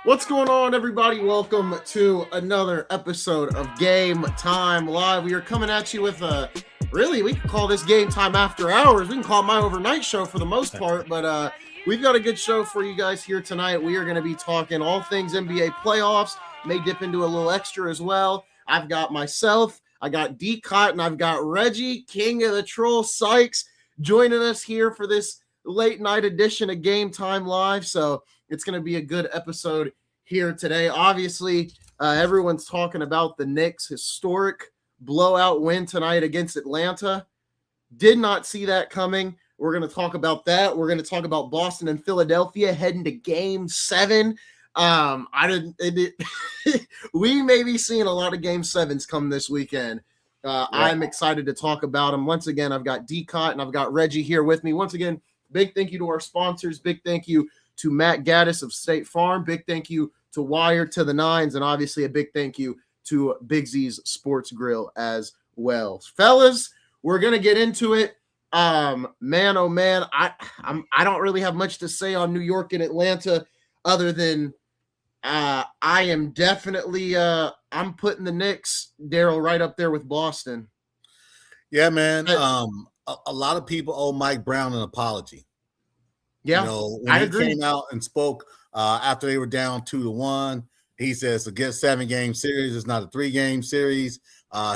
What's going on, everybody? Welcome to another episode of Game Time Live. We are coming at you with we can call this Game Time After Hours. We can call it my overnight show for the most part, but we've got a good show for you guys here tonight. We are going to be talking all things NBA playoffs, may dip into a little extra as well. I've got myself, I got D. Cotton, I've got Reggie, King of the Troll Sykes, joining us here for this late night edition of Game Time Live. So it's going to be a good episode here today. Obviously, everyone's talking about the Knicks' historic blowout win tonight against Atlanta. Did not see that coming. We're going to talk about that. We're going to talk about Boston and Philadelphia heading to Game 7. We may be seeing a lot of Game 7s come this weekend. I'm excited to talk about them. Once again, I've got D-Cot and I've got Reggie here with me. Once again, big thank you to our sponsors. Big thank you to Matt Gaddis of State Farm. Big thank you to Wire to the Nines. And obviously a big thank you to Big Z's Sports Grill as well. Fellas, we're going to get into it. Man, oh man, I don't really have much to say on New York and Atlanta other than I am definitely I'm putting the Knicks, Daryl, right up there with Boston. Yeah, man. A lot of people owe Mike Brown an apology. Yeah, when he came out and spoke after they were down 2-1, he says, "To get 7-game series, it's not a 3-game series."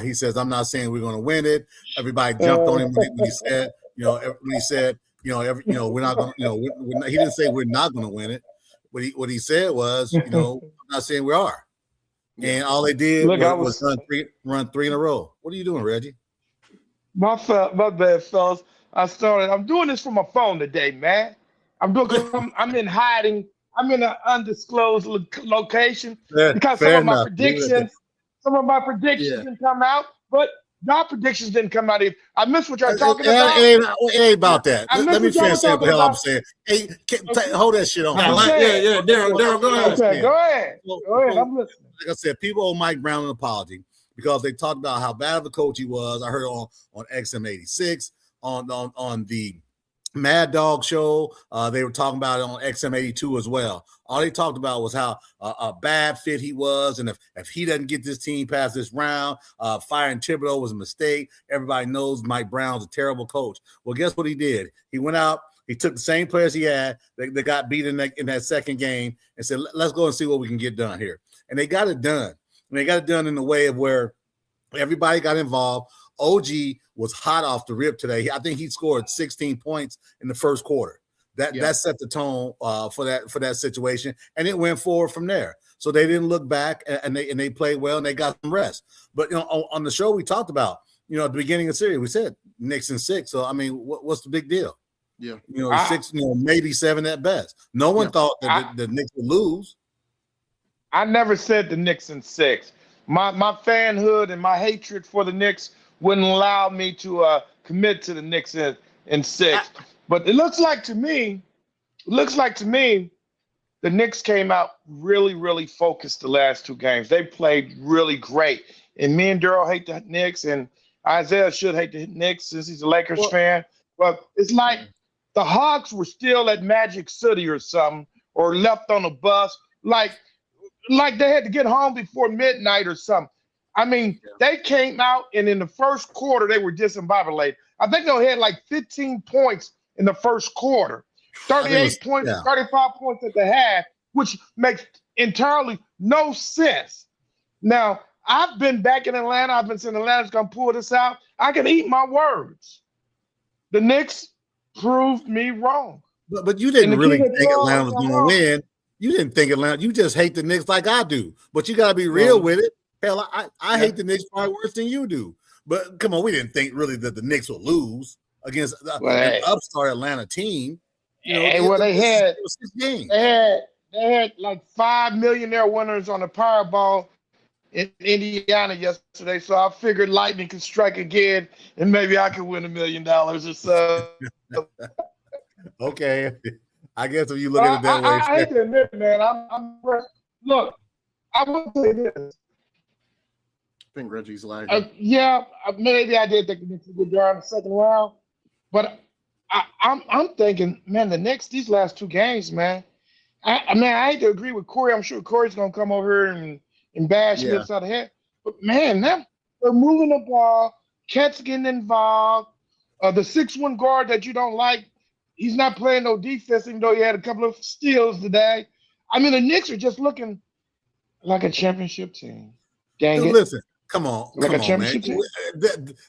He says, "I'm not saying we're going to win it." Everybody jumped on him when he said, we're not going to, he didn't say we're not going to win it. What he said was, I'm not saying we are. And all they did was run three in a row. What are you doing, Reggie? My bad, fellas. I'm doing this from my phone today, man. I'm in hiding. I'm in an undisclosed location because some of my predictions didn't come out, but y'all predictions didn't come out either. I missed what y'all talking about. It ain't about that. Let me finish saying what the hell I'm saying. Hey, hold that shit on. Daryl, go ahead. Okay, go ahead. I'm listening. Like I said, people owe Mike Brown an apology because they talked about how bad of a coach he was. I heard on XM86, on the Mad Dog show. They were talking about it on XM82 as well. All they talked about was how a bad fit he was, and if he doesn't get this team past this round, firing Thibodeau was a mistake. Everybody knows Mike Brown's a terrible coach. Well, guess what he did? He went out, he took the same players he had that got beat in that second game and said, let's go and see what we can get done here. And they got it done. And they got it done in the way of where everybody got involved. OG was hot off the rip today. I think he scored 16 points in the first quarter. That set the tone for that situation, and it went forward from there. So they didn't look back, and they played well, and they got some rest. But on the show we talked about, at the beginning of the series, we said Knicks in 6. So I mean, what's the big deal? Yeah, 6, maybe 7 at best. No one thought that the Knicks would lose. I never said the Knicks in 6. My fanhood and my hatred for the Knicks wouldn't allow me to commit to the Knicks in 6. But it looks like to me, the Knicks came out really, really focused the last 2 games. They played really great. And me and Daryl hate the Knicks, and Isaiah should hate the Knicks since he's a Lakers fan. But it's like the Hawks were still at Magic City or something, or left on a bus, like they had to get home before midnight or something. I mean, they came out, and in the first quarter, they were discombobulated. I think they had like 15 points in the first quarter, 38 points, 35 points at the half, which makes entirely no sense. Now, I've been back in Atlanta. I've been saying Atlanta's going to pull this out. I can eat my words. The Knicks proved me wrong. But you didn't really think Atlanta was going to win. You didn't think Atlanta. You just hate the Knicks like I do. But you got to be real with it. Hell, I hate the Knicks probably worse than you do. But come on, we didn't think really that the Knicks would lose against an upstart Atlanta team. They had like 5 millionaire winners on the Powerball in Indiana yesterday. So I figured lightning could strike again, and maybe I could win $1 million or so. Okay, I guess if you look at it that way, I hate to admit, man. Look. I will say this. I think Reggie's lagging. Maybe I did think the Knicks would get there in the second round, but I'm thinking, man, the Knicks these last 2 games, man, I hate to agree with Corey. I'm sure Corey's gonna come over here and bash me Yeah. upside the head. But man, they're moving the ball. Cat's getting involved. The 6'1" guard that you don't like, he's not playing no defense, even though he had a couple of steals today. I mean, the Knicks are just looking like a championship team. Dang Dude, it. listen, come on, Like a man. championship team?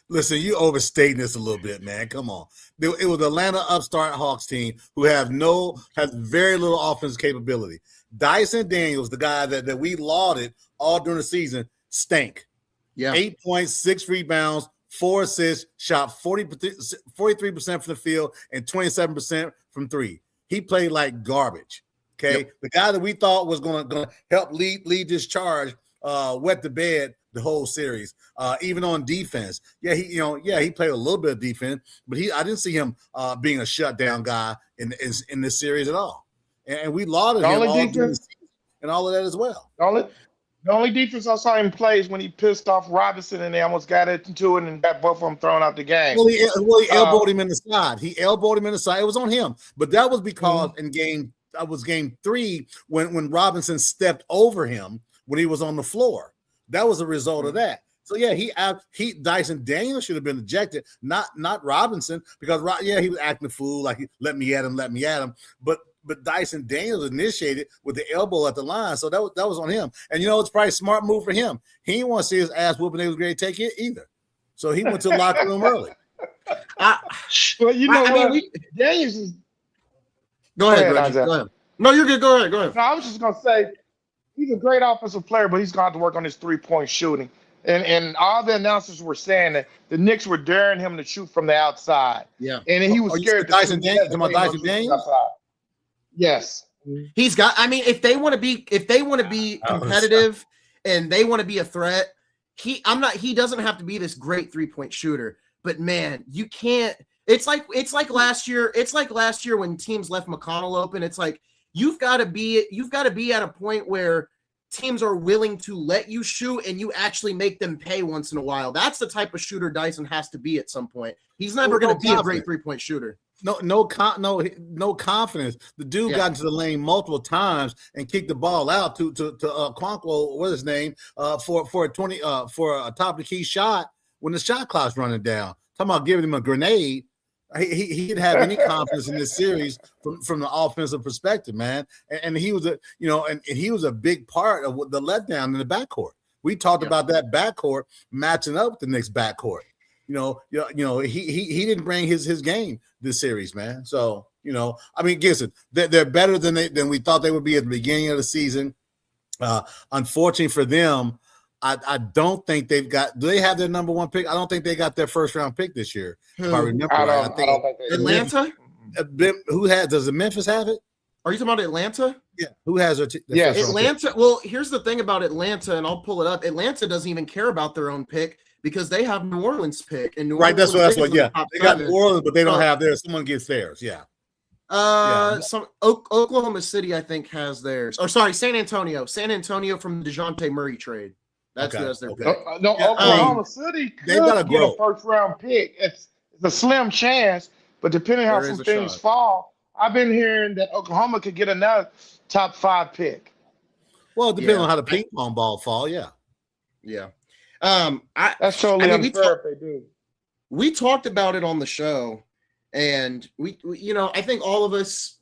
Listen, you overstating this a little bit, man. Come on. It was the Atlanta upstart Hawks team who has very little offensive capability. Dyson Daniels, the guy that we lauded all during the season, stank. Yeah. 8 points, 6 rebounds, 4 assists, shot 43% from the field and 27% from three. He played like garbage. Okay. Yep. The guy that we thought was gonna help lead this charge wet the bed the whole series. Even on defense. Yeah, he played a little bit of defense, but I didn't see him being a shutdown guy in this series at all. And we lauded him all during the season and all of that as well. The only defense I saw him play is when he pissed off Robinson and they almost got into it and got both of them thrown out the game. Well, he elbowed him in the side. He elbowed him in the side. It was on him. But that was because in game 3 when Robinson stepped over him when he was on the floor. That was a result of that. So yeah, Dyson Daniels should have been ejected, not Robinson, because he was acting a fool, like let me at him. But Dyson Daniels initiated with the elbow at the line, so that was on him. And it's probably a smart move for him. He didn't want to see his ass whooping. They was ready to take it either, so he went to the locker room early. Daniels is. Go ahead, Reggie. Go ahead. No, you're good. Go ahead. No, I was just gonna say he's a great offensive player, but he's gonna have to work on his 3-point shooting. And all the announcers were saying that the Knicks were daring him to shoot from the outside. Yeah, and he was scared. Dyson Daniels. Dyson Daniels. Yes, he's got. I mean, if they want to be competitive and they want to be a threat, he doesn't have to be this great 3-point shooter. But man, you can't. It's like last year. It's like last year when teams left McConnell open. It's like you've got to be at a point where teams are willing to let you shoot and you actually make them pay once in a while. That's the type of shooter Dyson has to be at some point. He's never going to be a great 3-point shooter. No confidence. The dude got into the lane multiple times and kicked the ball out to Quanquo, what's his name, for a top of the key shot when the shot clock's running down. Talking about giving him a grenade. He didn't have any confidence in this series from the offensive perspective, man. And he was he was a big part of the letdown in the backcourt. We talked about that backcourt matching up with the Knicks backcourt. He didn't bring his game this series, man. So, I mean, listen, they're better than we thought they would be at the beginning of the season. Unfortunately for them, I don't think they've got. Do they have their number one pick? I don't think they got their first round pick this year. If I remember right. I don't think they Atlanta. Does the Memphis have it? Are you talking about Atlanta? Yeah. Who has their? Yes, Atlanta. Well, here's the thing about Atlanta, and I'll pull it up. Atlanta doesn't even care about their own pick because they have New Orleans pick, and New Orleans that's what. Yeah, they got New Orleans, but they don't have theirs. Someone gets theirs. Yeah. Oklahoma City, I think, has theirs. Or sorry, San Antonio. San Antonio from the DeJounte Murray trade. That's who has their pick. Oklahoma City could get a first round pick. It's a slim chance, but depending on how some things fall, I've been hearing that Oklahoma could get another top 5 pick. Well, depending on how the ping pong ball fall, yeah. That's totally unfair if they do. We talked about it on the show, and we I think all of us,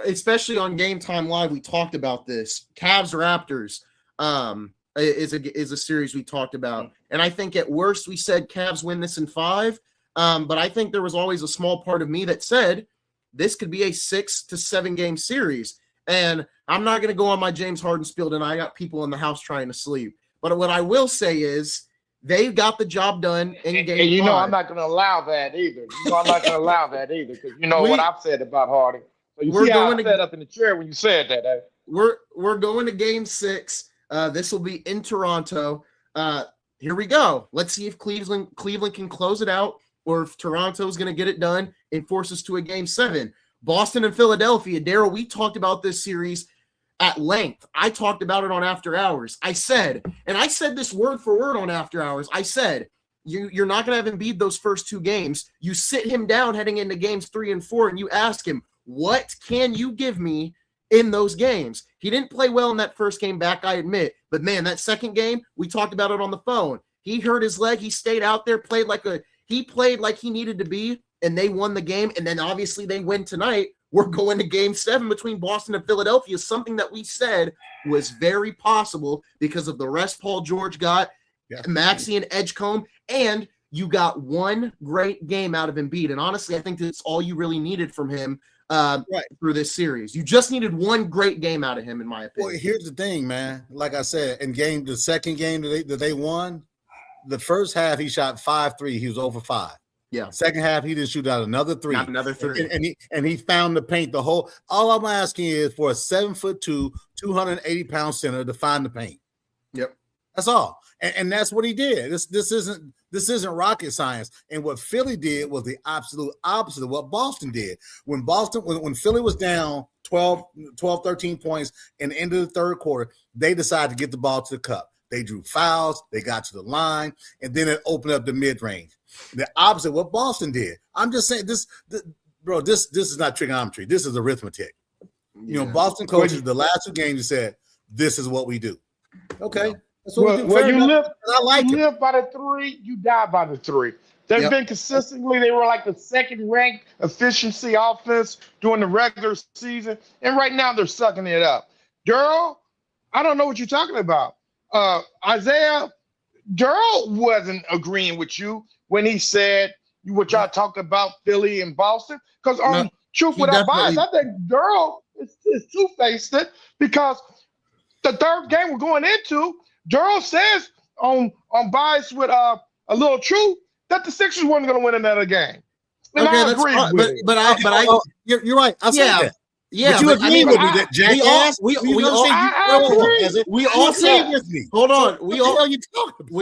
especially on Game Time Live, we talked about this. Cavs Raptors is a series we talked about, and I think at worst we said Cavs win this in 5. But I think there was always a small part of me that said this could be a 6 to 7 game series. And I'm not going to go on my James Harden spiel, and I got people in the house trying to sleep. But what I will say is they got the job done in game 5. I'm not going to allow that either. I'm not going to allow that either because what I've said about Harden. So you see how I sat up in the chair when you said that. Eh? We're going to game 6. This will be in Toronto. Here we go. Let's see if Cleveland can close it out, or if Toronto's going to get it done and force us to a game 7. Boston and Philadelphia. Daryl, we talked about this series at length. I talked about it on After Hours. I said this word for word on After Hours. I said, you're not going to have Embiid those first 2 games. You sit him down heading into games 3 and 4, and you ask him, what can you give me in those games. He didn't play well in that first game back, I admit. But, man, that second game, we talked about it on the phone. He hurt his leg. He stayed out there, played like he needed to be, and they won the game. And then, obviously, they win tonight. We're going to Game 7 between Boston and Philadelphia, something that we said was very possible because of the rest Paul George got, Maxey and Edgecombe, and you got one great game out of Embiid. And honestly, I think that's all you really needed from him through this series. You just needed one great game out of him, in my opinion. Well, here's the thing, man. Like I said, the second game that they won, the first half he shot 5-3. He was over 5. Yeah. Second half he didn't shoot out another 3. Not another 3. And he found the paint. All I'm asking is for a 7'2", 280-pound center to find the paint. Yep. That's all. And that's what he did. This isn't rocket science. And what Philly did was the absolute opposite of what Boston did. When Philly was down 12, 13 points in the end of the third quarter, they decided to get the ball to the cup. They drew fouls, they got to the line, and then it opened up the mid-range. The opposite of what Boston did. I'm just saying this is not trigonometry. This is arithmetic. Yeah. Boston coaches the last 2 games said, this is what we do. Okay. Yeah. That's what we do. Well, you live by the 3, you die by the 3. They've been consistently, they were like the second-ranked efficiency offense during the regular season, and right now they're sucking it up. Daryl, I don't know what you're talking about. Isaiah, Daryl wasn't agreeing with you when he said what y'all talked about Philly and Boston. Because truth without bias, I think Daryl is two-faced it because the third game we're going into, Daryl says on bias with a little truth that the Sixers weren't going to win another game. And I agree with it. But you're right. I said that. Yeah, but you agree with me that jackass. We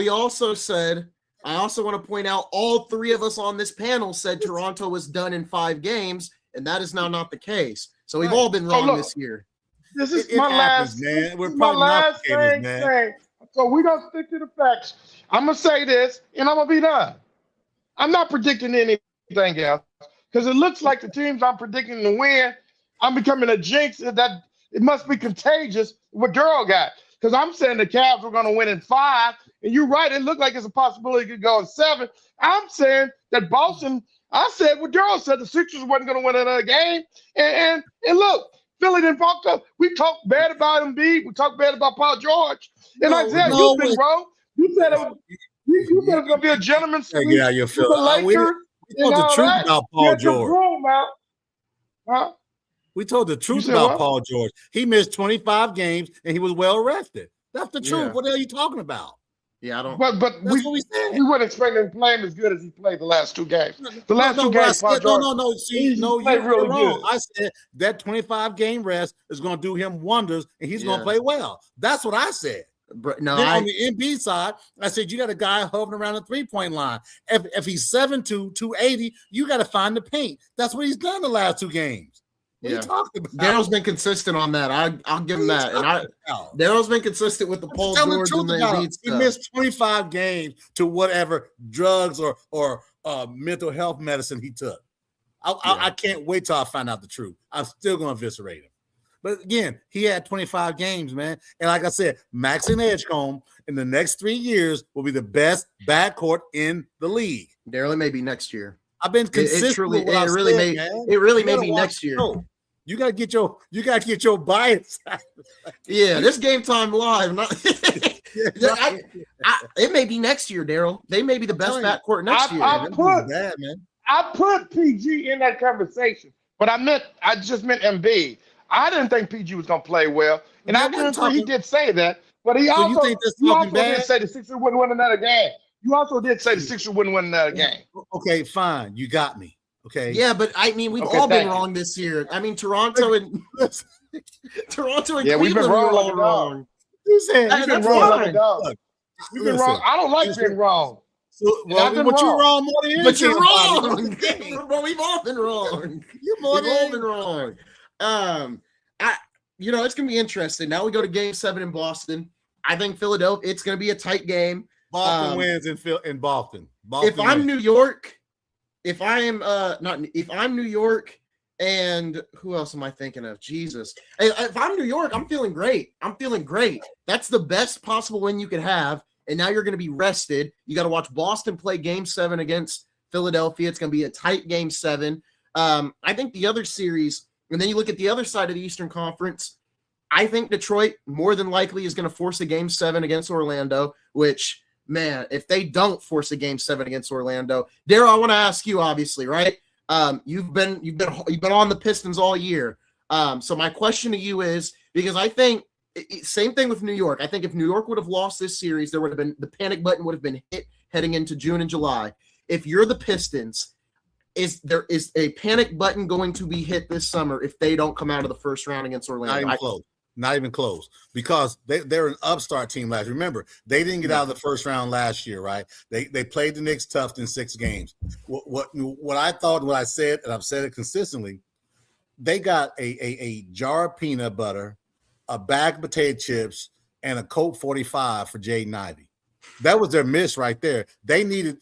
also said. I also want to point out all 3 of us on this panel said Toronto was done in 5 games, and that is now not the case. So we've all been wrong this year. This is my last, man. We're probably not famous, man. So we're gonna stick to the facts. I'm gonna say this, and I'm gonna be done. I'm not predicting anything else because it looks like the teams I'm predicting to win. I'm becoming a jinx that it must be contagious what Daryl got. Because I'm saying the Cavs were going to win in 5, and you're right. It looked like it's a possibility it could go in 7. I'm saying that Boston. I said what Daryl said. The Sixers wasn't going to win another game. And look, Philly didn't fuck up. We talked bad about Embiid. We talked bad about Paul George. And Isaiah, you've been wrong. You said it was going to be a gentleman's speech. Get out your feelings. We told the truth about Paul George. Huh? We told the truth about Paul George. He missed 25 games and he was well rested. That's the truth. What the hell are you talking about? Yeah, I don't. But we wouldn't expect him to play him as good as he played the last 2 games. The last 2 games, Paul George. You're really wrong. I said that 25 game rest is going to do him wonders and he's going to play well. That's what I said. On the Embiid side, I said you got a guy hovering around the 3-point line. If he's 7'2", 280, you got to find the paint. That's what he's done the last 2 games. What are you talking about? Daryl's been consistent on that. I'll give him that. And Daryl's been consistent with the Paul George and the Embiid stuff. He missed 25 games to whatever drugs or mental health medicine he took. I can't wait till I find out the truth. I'm still going to eviscerate him. But again, he had 25 games, man. And like I said, Max and Edgecombe in the next 3 years will be the best backcourt in the league. Daryl, it may be next year. I've been consistent. It really may be next year. You gotta get your bias. This Game Time Live. It may be next year, Daryl. They may be the best backcourt next year. I put PG in that conversation, but I just meant Embiid. I didn't think PG was gonna play well, and I didn't think he did say that. But he also did say the Sixers wouldn't win another game. You also did say the Sixers wouldn't win another game. Okay, fine. You got me. Okay. Yeah, but I mean, we've all been wrong this year. I mean, Toronto and Cleveland, we've been wrong. You said you've been wrong like a dog. You've been wrong. I don't like being wrong. But you're wrong more than But you're wrong. But we've all been wrong. We've all been wrong. It's gonna be interesting. Now we go to Game 7 in Boston. I think Philadelphia. It's gonna be a tight game. Boston wins in Boston. If I'm New York, if I'm New York And who else am I thinking of? Jesus. Hey, if I'm New York, I'm feeling great. That's the best possible win you could have. And now you're going to be rested. You got to watch Boston play Game 7 against Philadelphia. It's going to be a tight Game 7. I think the other series, and then you look at the other side of the Eastern Conference, I think Detroit more than likely is going to force a Game 7 against Orlando, which, man, if they don't force a Game 7 against Orlando, Daryl, I want to ask you, obviously, right? You've been on the Pistons all year. So my question to you is, because I think same thing with New York. I think if New York would have lost this series, there would have been the panic button would have been hit heading into June and July. If you're the Pistons, is a panic button going to be hit this summer if they don't come out of the first round against Orlando? Not even close, because they're an upstart team last year. Remember, they didn't get out of the first round last year, right? They played the Knicks tough in 6 games. What I thought, what I said, and I've said it consistently, they got a jar of peanut butter, a bag of potato chips, and a Coke 45 for Jaden Ivey. That was their miss right there. They needed,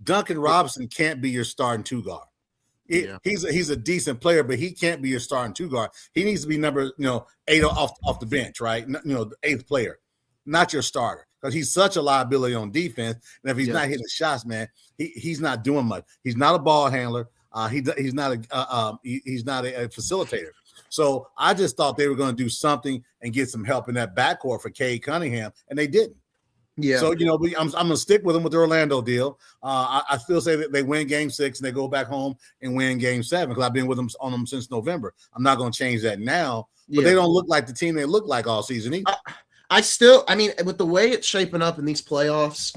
Duncan Robinson can't be your starting 2 guard. He's a decent player, but he can't be your starting 2 guard. He needs to be number 8 off the bench, right? The 8th player, not your starter, because he's such a liability on defense. And if he's not hitting shots, man, he's not doing much. He's not a ball handler. He's not a facilitator. So I just thought they were going to do something and get some help in that backcourt for Cade Cunningham, and they didn't. Yeah. So, I'm going to stick with them with the Orlando deal. I still say that they win Game 6 and they go back home and win Game 7, because I've been with them on them since November. I'm not going to change that now, but they don't look like the team they look like all season either. With the way it's shaping up in these playoffs,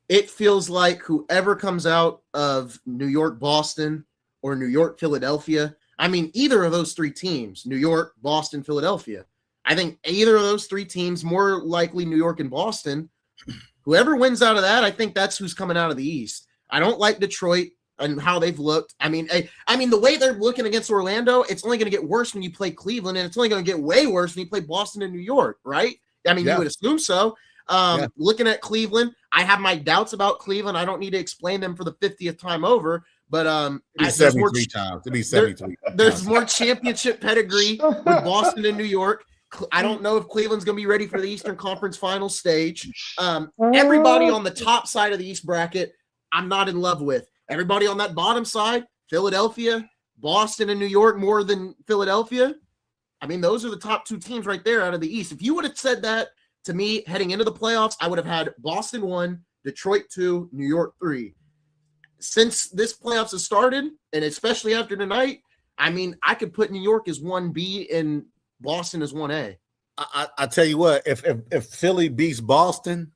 it feels like whoever comes out of New York, Boston, or New York, Philadelphia, either of those 3 teams, New York, Boston, Philadelphia, I think either of those 3 teams, more likely New York and Boston, whoever wins out of that, I think that's who's coming out of the East. I don't like Detroit and how they've looked. The way they're looking against Orlando, it's only going to get worse when you play Cleveland, and it's only going to get way worse when you play Boston and New York, right? You would assume so. Looking at Cleveland, I have my doubts about Cleveland. I don't need to explain them for the 50th time over, but there's more championship pedigree with Boston and New York. I don't know if Cleveland's going to be ready for the Eastern Conference final stage. Everybody on the top side of the East bracket, I'm not in love with. Everybody on that bottom side, Philadelphia, Boston, and New York more than Philadelphia. Those are the top 2 teams right there out of the East. If you would have said that to me heading into the playoffs, I would have had Boston 1, Detroit 2, New York 3. Since this playoffs has started, and especially after tonight, I could put New York as 1B and Boston is 1A. I tell you what, if Philly beats Boston,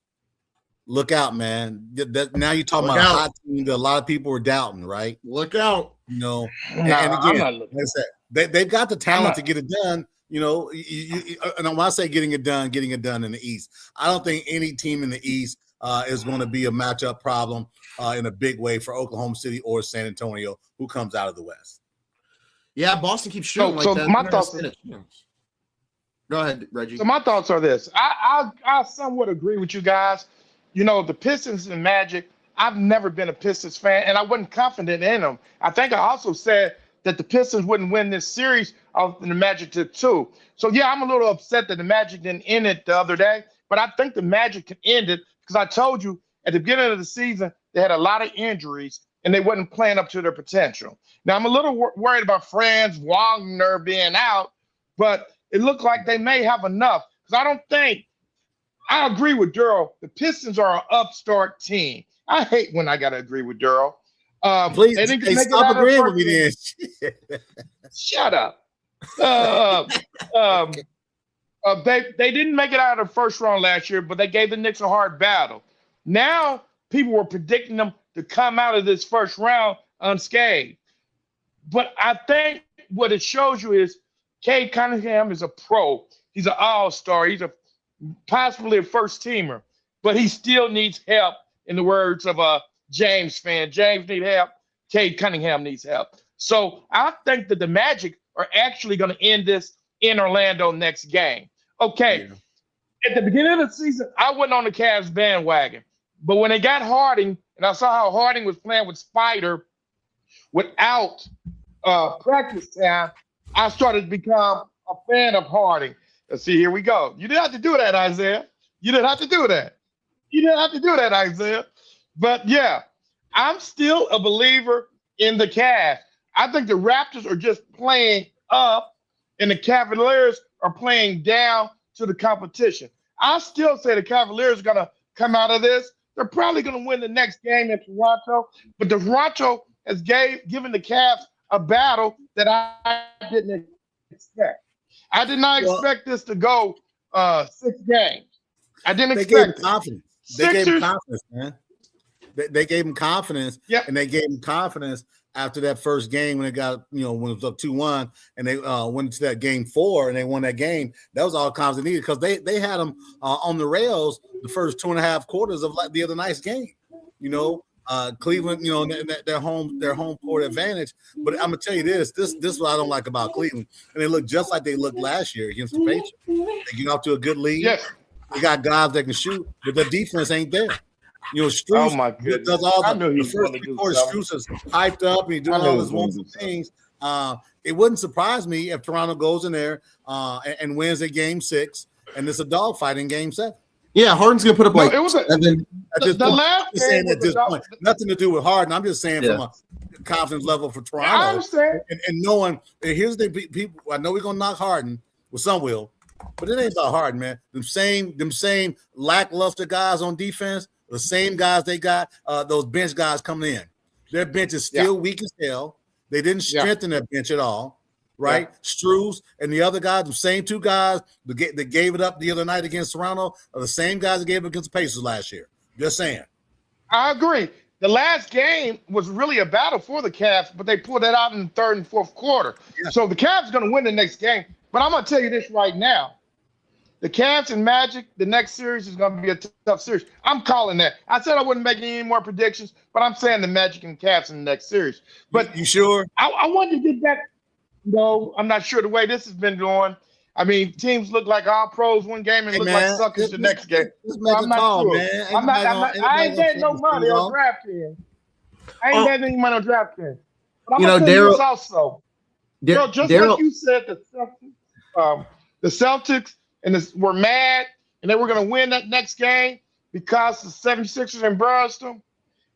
look out, man. Now you're talking about a hot team that a lot of people were doubting, right? Look out. And again, like I said, they've got the talent to get it done. And when I say getting it done in the East, I don't think any team in the East is going to be a matchup problem in a big way for Oklahoma City or San Antonio, who comes out of the West. Yeah, Boston keeps shooting like that. My thoughts. Go ahead, Reggie. So my thoughts are this. I somewhat agree with you guys. The Pistons and Magic, I've never been a Pistons fan, and I wasn't confident in them. I think I also said that the Pistons wouldn't win this series of the Magic to 2. So, yeah, I'm a little upset that the Magic didn't end it the other day, but I think the Magic can end it, because I told you at the beginning of the season they had a lot of injuries and they wasn't playing up to their potential. Now, I'm a little worried about Franz Wagner being out, but it looked like they may have enough, because I agree with Daryl. The Pistons are an upstart team. I hate when I got to agree with Daryl. Please stop agreeing with me then. Shut up. They didn't make it out of the first round last year, but they gave the Knicks a hard battle. Now people were predicting them to come out of this first round unscathed. But I think what it shows you is Cade Cunningham is a pro. He's an all-star. He's possibly a first-teamer, but he still needs help, in the words of a James fan. James needs help. Cade Cunningham needs help. So I think that the Magic are actually going to end this in Orlando next game. Okay. Yeah. At the beginning of the season, I wasn't on the Cavs bandwagon. But when they got Harding, and I saw how Harding was playing with Spider without practice time, I started to become a fan of Harding. Let's see, here we go. You didn't have to do that, Isaiah. You didn't have to do that. You didn't have to do that, Isaiah. But yeah, I'm still a believer in the Cavs. I think the Raptors are just playing up, and the Cavaliers are playing down to the competition. I still say the Cavaliers are going to come out of this. They're probably going to win the next game in Toronto, but Toronto has given the Cavs a battle that I didn't expect. I did not expect this to go 6 games. I didn't expect it. Confidence. They gave him confidence, man. They gave him confidence, and they gave him confidence after that first game when it got, when it was up 2-1, and they went to that game 4 and they won that game. That was all confidence they needed because they had them on the rails the first 2.5 quarters of the other night's game. Cleveland, their home court advantage. But I'm gonna tell you this is what I don't like about Cleveland, and they look just like they looked last year against the Patriots. They get off to a good lead. Yes. They got guys that can shoot, but the defense ain't there. Strus, oh my goodness, does all the first 3 quarters. Strus is hyped up and he's doing all his wonderful things. It wouldn't surprise me if Toronto goes in there and wins a game 6, and it's a dogfight in game 7. Yeah, Harden's gonna put up it was 7. The last game at this point, nothing to do with Harden. I'm just saying from a confidence level for Toronto. I understand. And knowing, and here's the people. I know we're gonna knock Harden. Well, some will, but it ain't about Harden, man. Them same lackluster guys on defense, the same guys they got, those bench guys coming in. Their bench is still weak as hell. They didn't strengthen their bench at all. Right, Strus and the other guys, the same 2 guys that gave it up the other night against Toronto, are the same guys that gave it against the Pacers last year. Just saying. I agree. The last game was really a battle for the Cavs, but they pulled that out in the 3rd and 4th quarter. Yeah. So the Cavs are going to win the next game. But I'm going to tell you this right now. The Cavs and Magic, the next series is going to be a tough series. I'm calling that. I said I wouldn't make any more predictions, but I'm saying the Magic and Cavs in the next series. But you sure? I wanted to get back. No, I'm not sure the way this has been going. I mean, teams look like all pros one game and look like suckers the next game. I'm not sure. Man. I ain't getting no money on DraftKings. I ain't getting any money on DraftKings. But I'm going to tell you this also. Just like you said, the Celtics were mad and they were going to win that next game because the 76ers embarrassed them.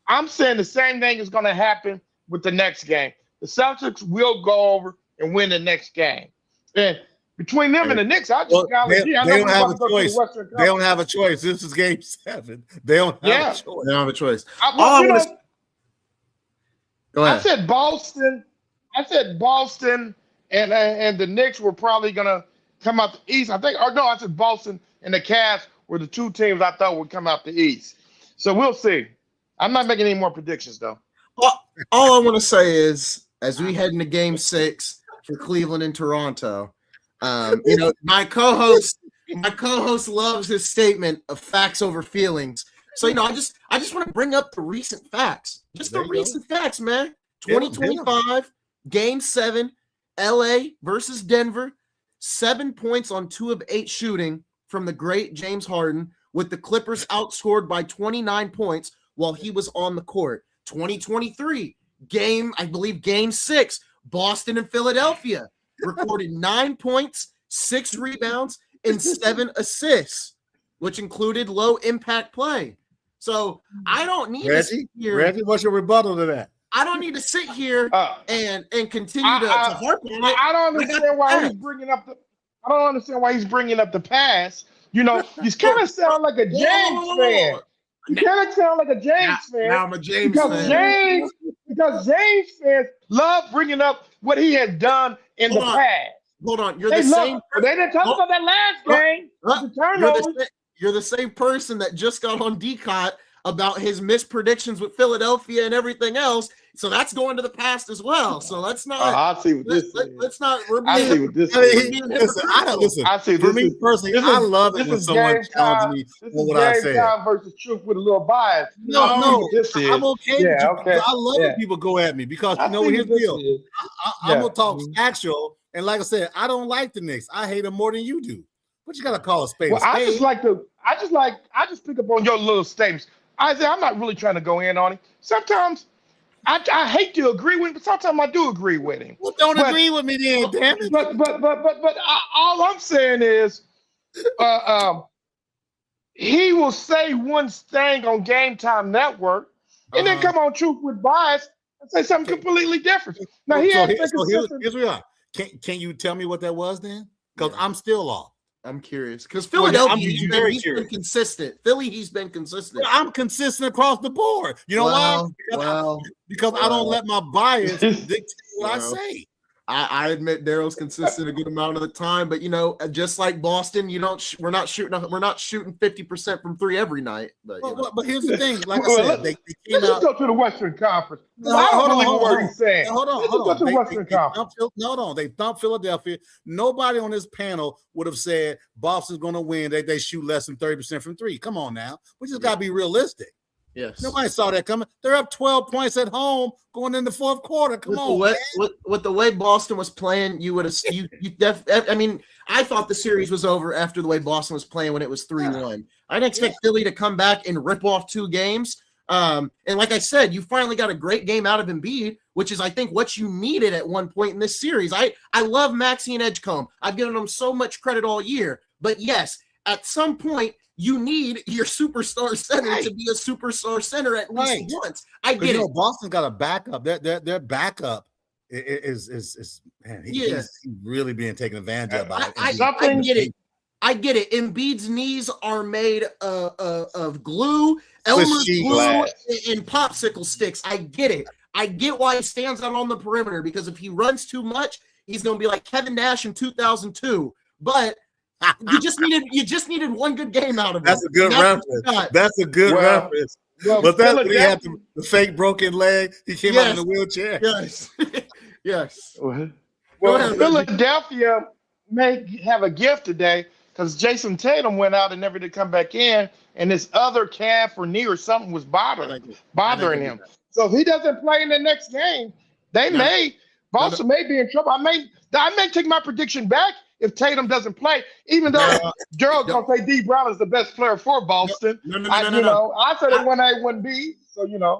I'm saying the same thing is going to happen with the next game. The Celtics will go over and win the next game. And between them and the Knicks, I just got they don't have a choice. They don't have a choice. This is game 7. They don't have a choice. They don't have a choice. Go ahead. I said Boston, and the Knicks were probably gonna come out the East. I said Boston and the Cavs were the 2 teams I thought would come out the East. So we'll see. I'm not making any more predictions though. All I want to say is, as we head into game 6 for Cleveland and Toronto, my co-host loves his statement of facts over feelings. So, I just want to bring up the recent facts. Just the recent facts, man. 2025, game 7, LA versus Denver, 7 points on 2 of 8 shooting from the great James Harden, with the Clippers outscored by 29 points while he was on the court. 2023, game 6, Boston and Philadelphia recorded 9 points, 6 rebounds, and 7 assists, which included low impact play. So I don't need to sit here. Reggie, what's your rebuttal to that? I don't need to sit here and continue to harp on it. I don't understand why he's bringing up the. I don't understand why he's bringing up the pass. He's kind of sound like a James fan. You kind of sound like a James fan. Now I'm a James fan. Because James fans love bringing up what he has done in the past. Hold on. You're the same. They didn't talk about that last game. You're the same person that just got on D-Cot about his mispredictions with Philadelphia and everything else. So that's going to the past as well. So let's not. I see what this is. Let's not. I see what this is. Listen. I see. For me personally, I love it when someone challenges me on what I say. Versus truth with a little bias. No. I'm okay. Yeah, okay. I love when people go at me because here's the deal. I'm gonna talk actual, and like I said, I don't like the Knicks. I hate them more than you do. But you gotta call a spade a spade. I just pick up on your little statements. Isaiah, I'm not really trying to go in on him. Sometimes I hate to agree with him, but sometimes I do agree with him. Well, don't agree with me then, damn it. But all I'm saying is, he will say one thing on Game Time Network, and then come on Truth with Bias and say something completely different. Now here's we are. Can you tell me what that was then? Because I'm still off. I'm curious because Philadelphia, he's curious. been consistent. Philly, he's been consistent. I'm consistent across the board. You know why? Because I don't let my bias dictate what I say. I admit Daryl's consistent a good amount of the time, but just like Boston, we're not shooting 50% from three every night. But here's the thing, like I said, they came out. Let's go to the Western Conference. Hold on. They thumped Philadelphia. Nobody on this panel would have said Boston's going to win. They shoot less than 30% from three. Come on now, we just got to be realistic. Yes. Nobody saw that coming. They're up 12 points at home going in the fourth quarter. Come on, with the way Boston was playing, you would have. I thought the series was over after the way Boston was playing when it was 3-1. I didn't expect Philly to come back and rip off 2 games. And like I said, you finally got a great game out of Embiid, which is, I think, what you needed at one point in this series. I love Maxey and Edgecombe. I've given them so much credit all year. But yes, at some point, you need your superstar center to be a superstar center at least once. I get it. Boston got a backup. Their backup is man. He's really being taken advantage of by I get it. I get it. Embiid's knees are made of glue, Elmer's glue, and popsicle sticks. I get it. I get why he stands out on the perimeter, because if he runs too much, he's going to be like Kevin Nash in 2002. But you just needed one good game out of him. That's a good reference. That's a good reference. But that's when he had the fake broken leg. He came out in a wheelchair. Yes. Yes. Well, Philadelphia may have a gift today because Jason Tatum went out and never did come back in, and his other calf or knee or something was bothering him. So if he doesn't play in the next game, Boston may be in trouble. I may take my prediction back if Tatum doesn't play, even though Gerald's going to say D. Brown is the best player for Boston. I said it 1A, 1B, so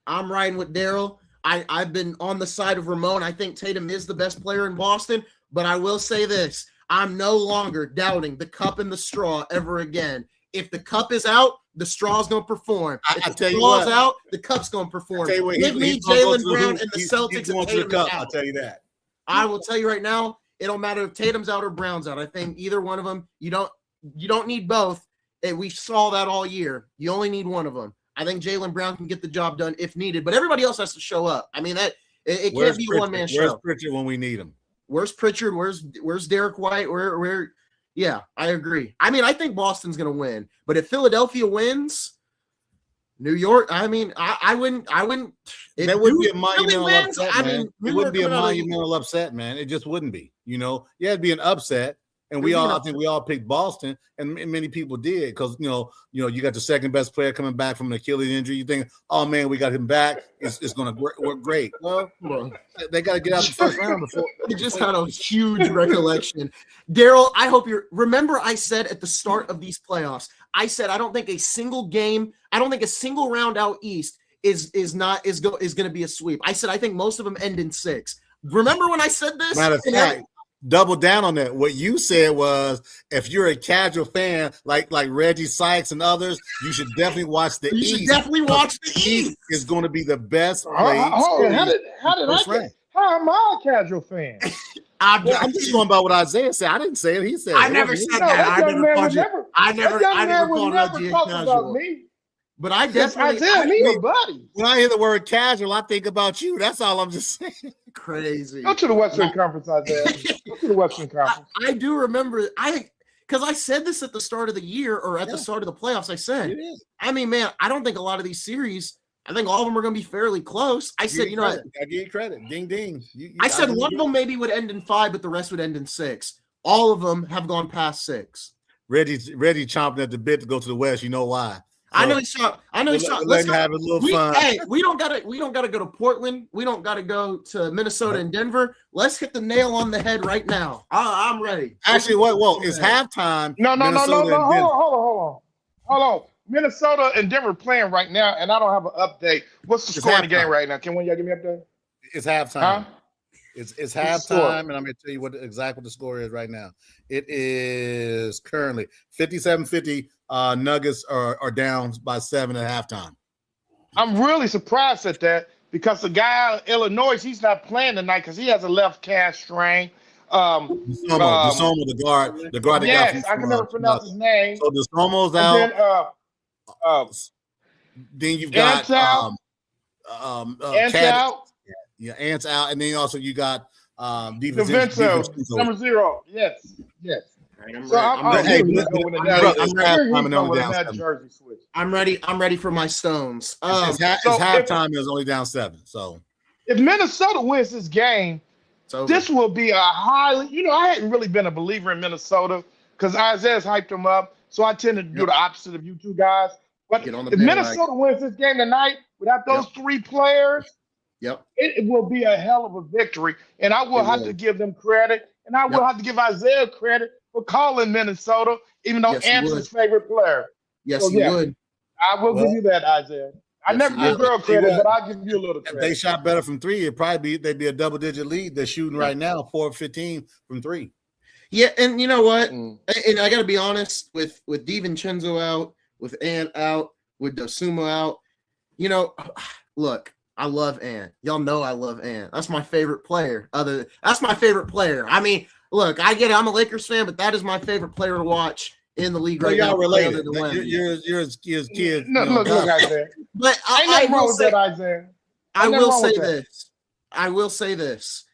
I'm riding with Daryl. I've been on the side of Ramon. I think Tatum is the best player in Boston, but I will say this. I'm no longer doubting the cup and the straw ever again. If the cup is out, the straw's going to perform. If the straw's out, the cup's going to perform. Give me Jaylen Brown and the Celtics and Tatum out. I'll tell you that. I will tell you right now, it don't matter if Tatum's out or Brown's out. I think either one of them, you don't need both. And we saw that all year. You only need one of them. I think Jaylen Brown can get the job done if needed, but everybody else has to show up. I mean, it can't be a one-man show. Where's Pritchard when we need him? Where's Pritchard? Where's Derek White? Where? Yeah, I agree. I mean, I think Boston's going to win, but if Philadelphia wins, New York. I mean, I wouldn't. That wouldn't be a monumental upset, man. It wouldn't be a monumental upset, man. It just wouldn't be. It'd be an upset. And I think we all picked Boston, and many people did because you got the second best player coming back from an Achilles injury. You think, oh man, we got him back. It's going to work great. Well, they got to get out the first round before. You just had a huge recollection, Daryl. I hope you remember. I said at the start of these playoffs, I said I don't think a single round out east is going to be a sweep. I said I think most of them end in 6. Remember when I said this? Matter of fact. Double down on that. What you said was, if you're a casual fan like Reggie Sykes and others, you should definitely watch the East. You should definitely watch the East. Is going to be the best play. How am I a casual fan? I'm just going by what Isaiah said. I didn't say it. He said it. I never said that. I never talk about me. But I definitely when I hear the word casual, I think about you. That's all I'm just saying. Crazy. Go to the Western Conference, Isaiah. Go to the Western Conference. I do remember because I said this at the start of the year or at the start of the playoffs. I said, I mean, man, I don't think a lot of these series. I think all of them are going to be fairly close. I said, I give you credit. Ding, ding. I said one of them maybe would end in 5, but the rest would end in 6. All of them have gone past 6. Reggie chomping at the bit to go to the West. You know why? So, I know he's shot. Let's have a little fun. Hey, we don't gotta go to Portland. We don't gotta go to Minnesota and Denver. Let's hit the nail on the head right now. I'm ready. Actually, it's halftime. No. Hold on. Minnesota and Denver playing right now, and I don't have an update. What's the It's score in the game halftime. right now? Can one of y'all give me an update? It's halftime. Huh? It's What's the score? halftime, and I'm going to tell you exactly what the score is right now. It is currently 57-50. Nuggets are down by 7 at halftime. I'm really surprised at that because the guy out of Illinois, he's not playing tonight because he has a left calf strain. DeSomo, the guard that got Yes, from I can never from pronounce his name. So DeSomo's And out. then Then you've got Ant's out. Ant's Cat, out. yeah, Ant's out, and then also you got DiVincenzo, number 0. Yes. So I'm ready. really Hey, going with I'm that. ready. I'm It's really halftime and going only with down that 7. jersey switch. I'm ready for my Stones. It's halftime. It's only down 7. So if Minnesota wins this game, this will be a highly, I hadn't really been a believer in Minnesota because Isaiah's hyped them up. So I tend to do the opposite of you two guys. But if Minnesota wins this game tonight without those 3 players, it will be a hell of a victory. And I will have to give them credit. And I will have to give Isaiah credit for calling Minnesota, even though Ant's his favorite player. Yes, he would. I will give you that, Isaiah. I never give girl credit, but I'll give you a little credit. If they shot better from 3, it'd probably they'd be a double-digit lead. They're shooting right now 4-15 from 3. Yeah, and you know what? And I got to be honest, with DiVincenzo out, with Ant out, with Dosunmu out, look, I love Ant. Y'all know I love Ant. That's my favorite player. That's my favorite player. I mean, look, I get it. I'm a Lakers fan, but that is my favorite player to watch in the league right now. Y'all related. You're his kid. No, look, Isaiah. But I will say, Isaiah. I will say this.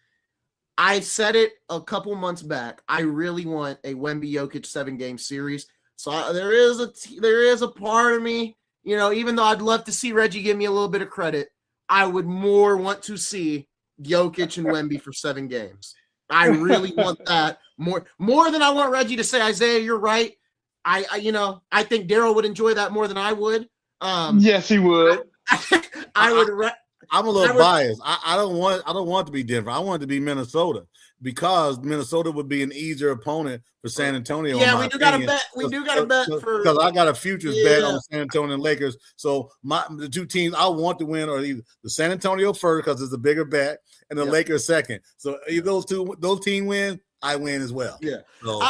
I said it a couple months back. I really want a Wemby Jokic 7-game series. So there is a part of me, even though I'd love to see Reggie give me a little bit of credit, I would more want to see Jokic and Wemby for 7 games. I really want that more than I want Reggie to say, Isaiah, you're right. I think Daryl would enjoy that more than I would. Yes, he would. I'm a little biased. I don't want it to be Denver. I want it to be Minnesota because Minnesota would be an easier opponent for San Antonio. Yeah, we do got to bet. Because I got a futures bet on the San Antonio Lakers. So the 2 teams I want to win are either the San Antonio first because it's a bigger bet, and the Lakers second. So if those teams win, I win as well. Yeah. So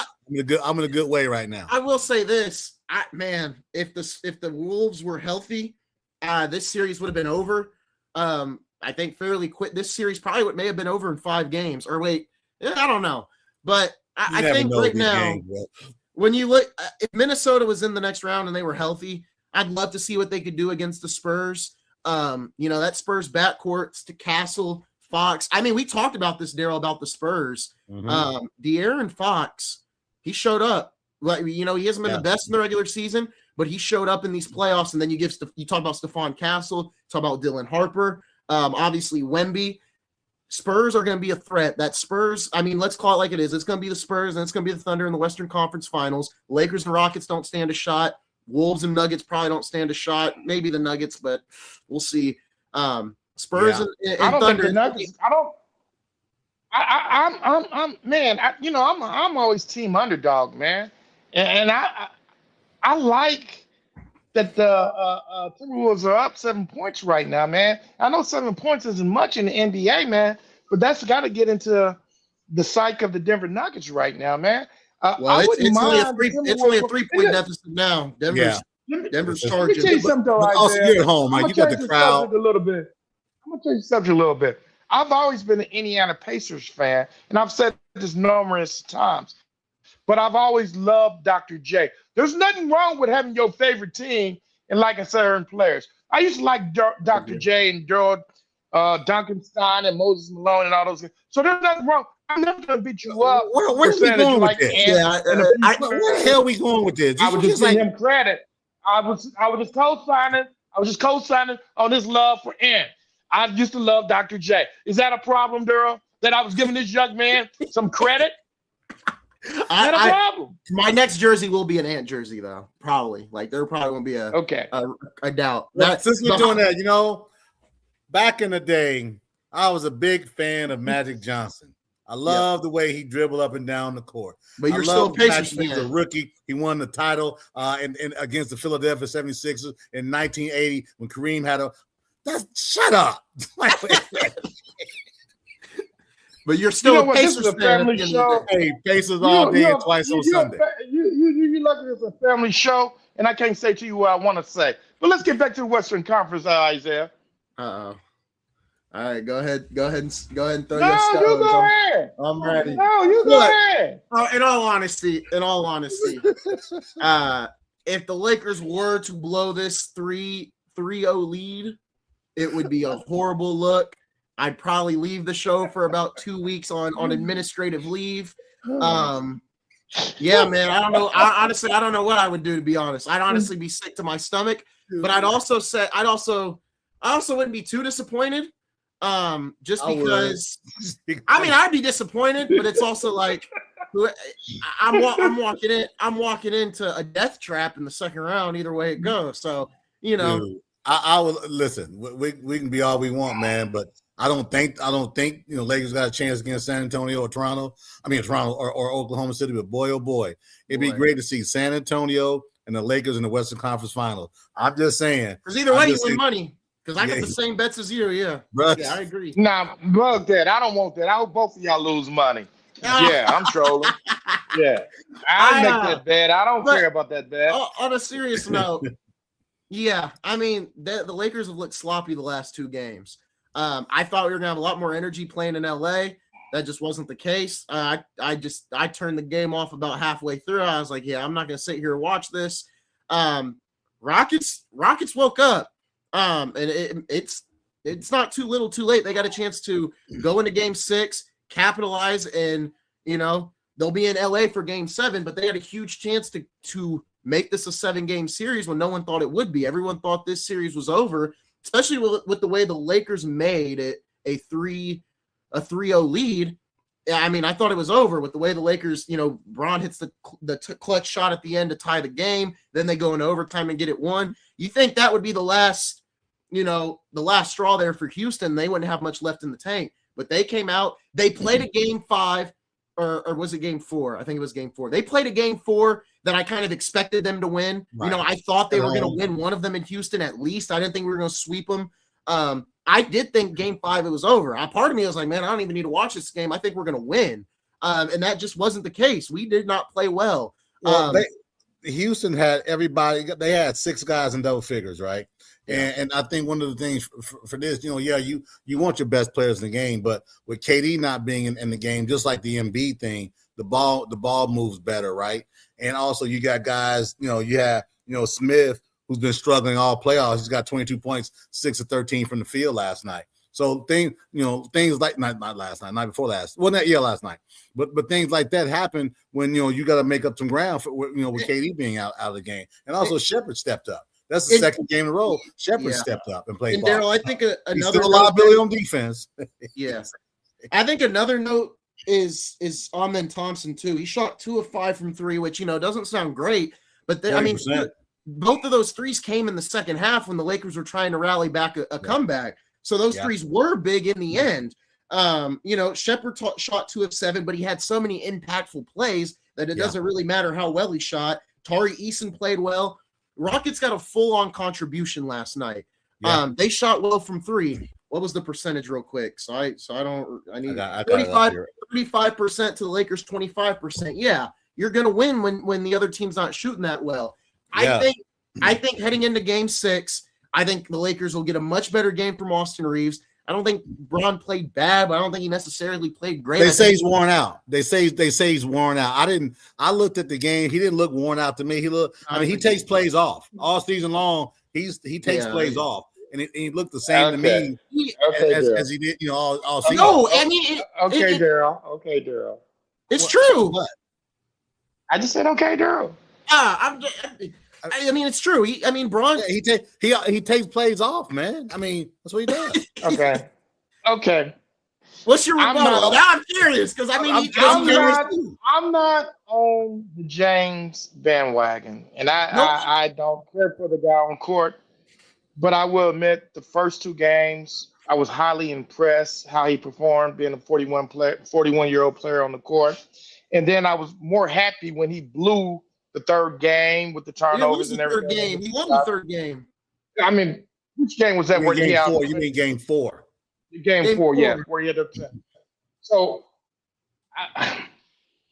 I'm in a good way right now. I will say this, if the Wolves were healthy, this series would have been over. I think fairly quick. This series probably may have been over in 5 games. Or wait, I don't know. But I think right now, when you look, if Minnesota was in the next round and they were healthy, I'd love to see what they could do against the Spurs. That Spurs backcourt to Castle, Fox. I mean, we talked about this, Daryl, about the Spurs. De'Aaron Fox, he showed up. Like, he hasn't been the best in the regular season, but he showed up in these playoffs. And then you talk about Stephon Castle, talk about Dylan Harper, obviously Wemby. Spurs are going to be a threat. That Spurs, let's call it like it is. It's going to be the Spurs, and it's going to be the Thunder in the Western Conference Finals. Lakers and Rockets don't stand a shot. Wolves and Nuggets probably don't stand a shot. Maybe the Nuggets, but we'll see. Spurs and I don't Thunder. think the Nuggets. I'm always team underdog, man, and I like that the Timberwolves are up 7 points right now, man. I know 7 points isn't much in the NBA, man, but that's got to get into the psyche of the Denver Nuggets right now, man. It's only a 3-point deficit now. Denver's charging. Let me tell you something, though, also, Isaiah. you're at home, Mike. You got the crowd. I'm going to tell you something a little bit. I've always been an Indiana Pacers fan, and I've said this numerous times, but I've always loved Dr. J. There's nothing wrong with having your favorite team and liking certain players. I used to like Dr. J and Gerald Duncanstein and Moses Malone and all those guys. So there's nothing wrong. I'm never going to beat you up. Where are we going with this? Where the hell are we going with this? I was just giving him credit. I was just co-signing. I was just co-signing on his love for Ant. I used to love Dr. J. Is that a problem, Daryl? That I was giving this young man some credit? Is that a problem? My next jersey will be an Ant jersey, though. Probably. Like, there probably won't be a doubt. Since we're doing that, back in the day, I was a big fan of Magic Johnson. I love the way he dribbled up and down the court. But you're still a Pacers fan. He was a rookie. He won the title in against the Philadelphia 76ers in 1980 when Kareem had shut up. But you're still a Pacers Pacers fan. Family show. Hey, Pacers all day and twice on Sunday. You look at it as a family show, and I can't say to you what I want to say. But let's get back to the Western Conference, Isaiah. Uh-oh. All right, go ahead and throw your stones. You go ahead. I'm ready. No, you go ahead. In all honesty, if the Lakers were to blow this 3-0 lead, it would be a horrible look. I'd probably leave the show for about 2 weeks on administrative leave. Yeah, man, I don't know. Honestly, I don't know what I would do, to be honest. I'd honestly be sick to my stomach. But I'd also wouldn't be too disappointed. Just because I'd be disappointed, but it's also like I'm walking into a death trap in the second round either way it goes. So, Dude, I will listen. We can be all we want, man, but I don't think Lakers got a chance against San Antonio or Toronto. I mean Toronto or Oklahoma City, but boy, oh boy, it'd be great to see San Antonio and the Lakers in the Western Conference Finals. I'm just saying. Because either way, you win money. Because I got the same bets as you, yeah. Bruh. Yeah, I agree. Nah, bug that. I don't want that. I hope both of y'all lose money. Yeah, I'm trolling. Yeah. I make that bet. I don't care about that bet. On a serious note, yeah, I mean, the Lakers have looked sloppy the last 2 games. I thought we were going to have a lot more energy playing in LA. That just wasn't the case. I turned the game off about halfway through. I was like, yeah, I'm not going to sit here and watch this. Rockets woke up. And it's not too little too late. They got a chance to go into game 6, capitalize, and they'll be in LA for game 7, but they had a huge chance to make this a 7-game series when no one thought it would be. Everyone thought this series was over, especially with the way the Lakers made it a 3-0 lead. I mean, I thought it was over with the way the Lakers, Bron hits the clutch shot at the end to tie the game. Then they go into overtime and get it won. You think that would be the last straw there for Houston? They wouldn't have much left in the tank. But they came out. They played a game 5, or was it game 4? I think it was game 4. They played a game 4 that I kind of expected them to win. Right. I thought they were going to win one of them in Houston at least. I didn't think we were going to sweep them. I did think game 5 it was over. Part of me was like, man, I don't even need to watch this game. I think we're going to win. And that just wasn't the case. We did not play well. Houston had everybody. They had 6 guys in double figures, right? Yeah. And I think one of the things for this, you want your best players in the game, but with KD not being in the game, just like the Embiid thing, the ball moves better, right? And also you got guys, you have Smith, who's been struggling all playoffs. He's got 22 points, 6 of 13 from the field last night. So things like not last night, not before last. Well, last night. But things like that happen when you got to make up some ground for with KD being out of the game, and also Shepard stepped up. That's the second game in a row. Shepard stepped up and played. And Daryl, I think another He's still a liability on defense. Yeah, I think another note is Amen Thompson too. He shot 2 of 5 from 3, which doesn't sound great, but both of those threes came in the second half when the Lakers were trying to rally back a comeback. So those threes were big in the end. Shepard shot 2 of 7, but he had so many impactful plays that it doesn't really matter how well he shot. Tari Eason played well. Rockets got a full-on contribution last night. Yeah. They shot well from 3. What was the percentage real quick? I need 35% to the Lakers, 25%. Yeah, you're going to win when the other team's not shooting that well. Yeah. I think heading into game 6, I think the Lakers will get a much better game from Austin Reeves. I don't think Bron played bad, but I don't think he necessarily played great. They say he's worn out. They say he's worn out. I looked at the game. He didn't look worn out to me. He takes plays off all season long. He takes plays off, and he looked the same to me as he did, all season. No, Daryl. Okay, Daryl. It's true. What? I just said okay, Daryl. It's true. Bron. Yeah, he takes plays off, man. That's what he does. Okay. What's your rebuttal? Now I'm curious because I'm not on the James bandwagon, and I don't care for the guy on court. But I will admit, the first 2 games, I was highly impressed how he performed, being a 41-year-old player on the court. And then I was more happy when he blew the third game with the He didn't lose turnovers the and third everything. game. He won the third game. I mean, which game was that? You Where mean he game had 4? You mean game 4? Game four, yeah, where he had the. So,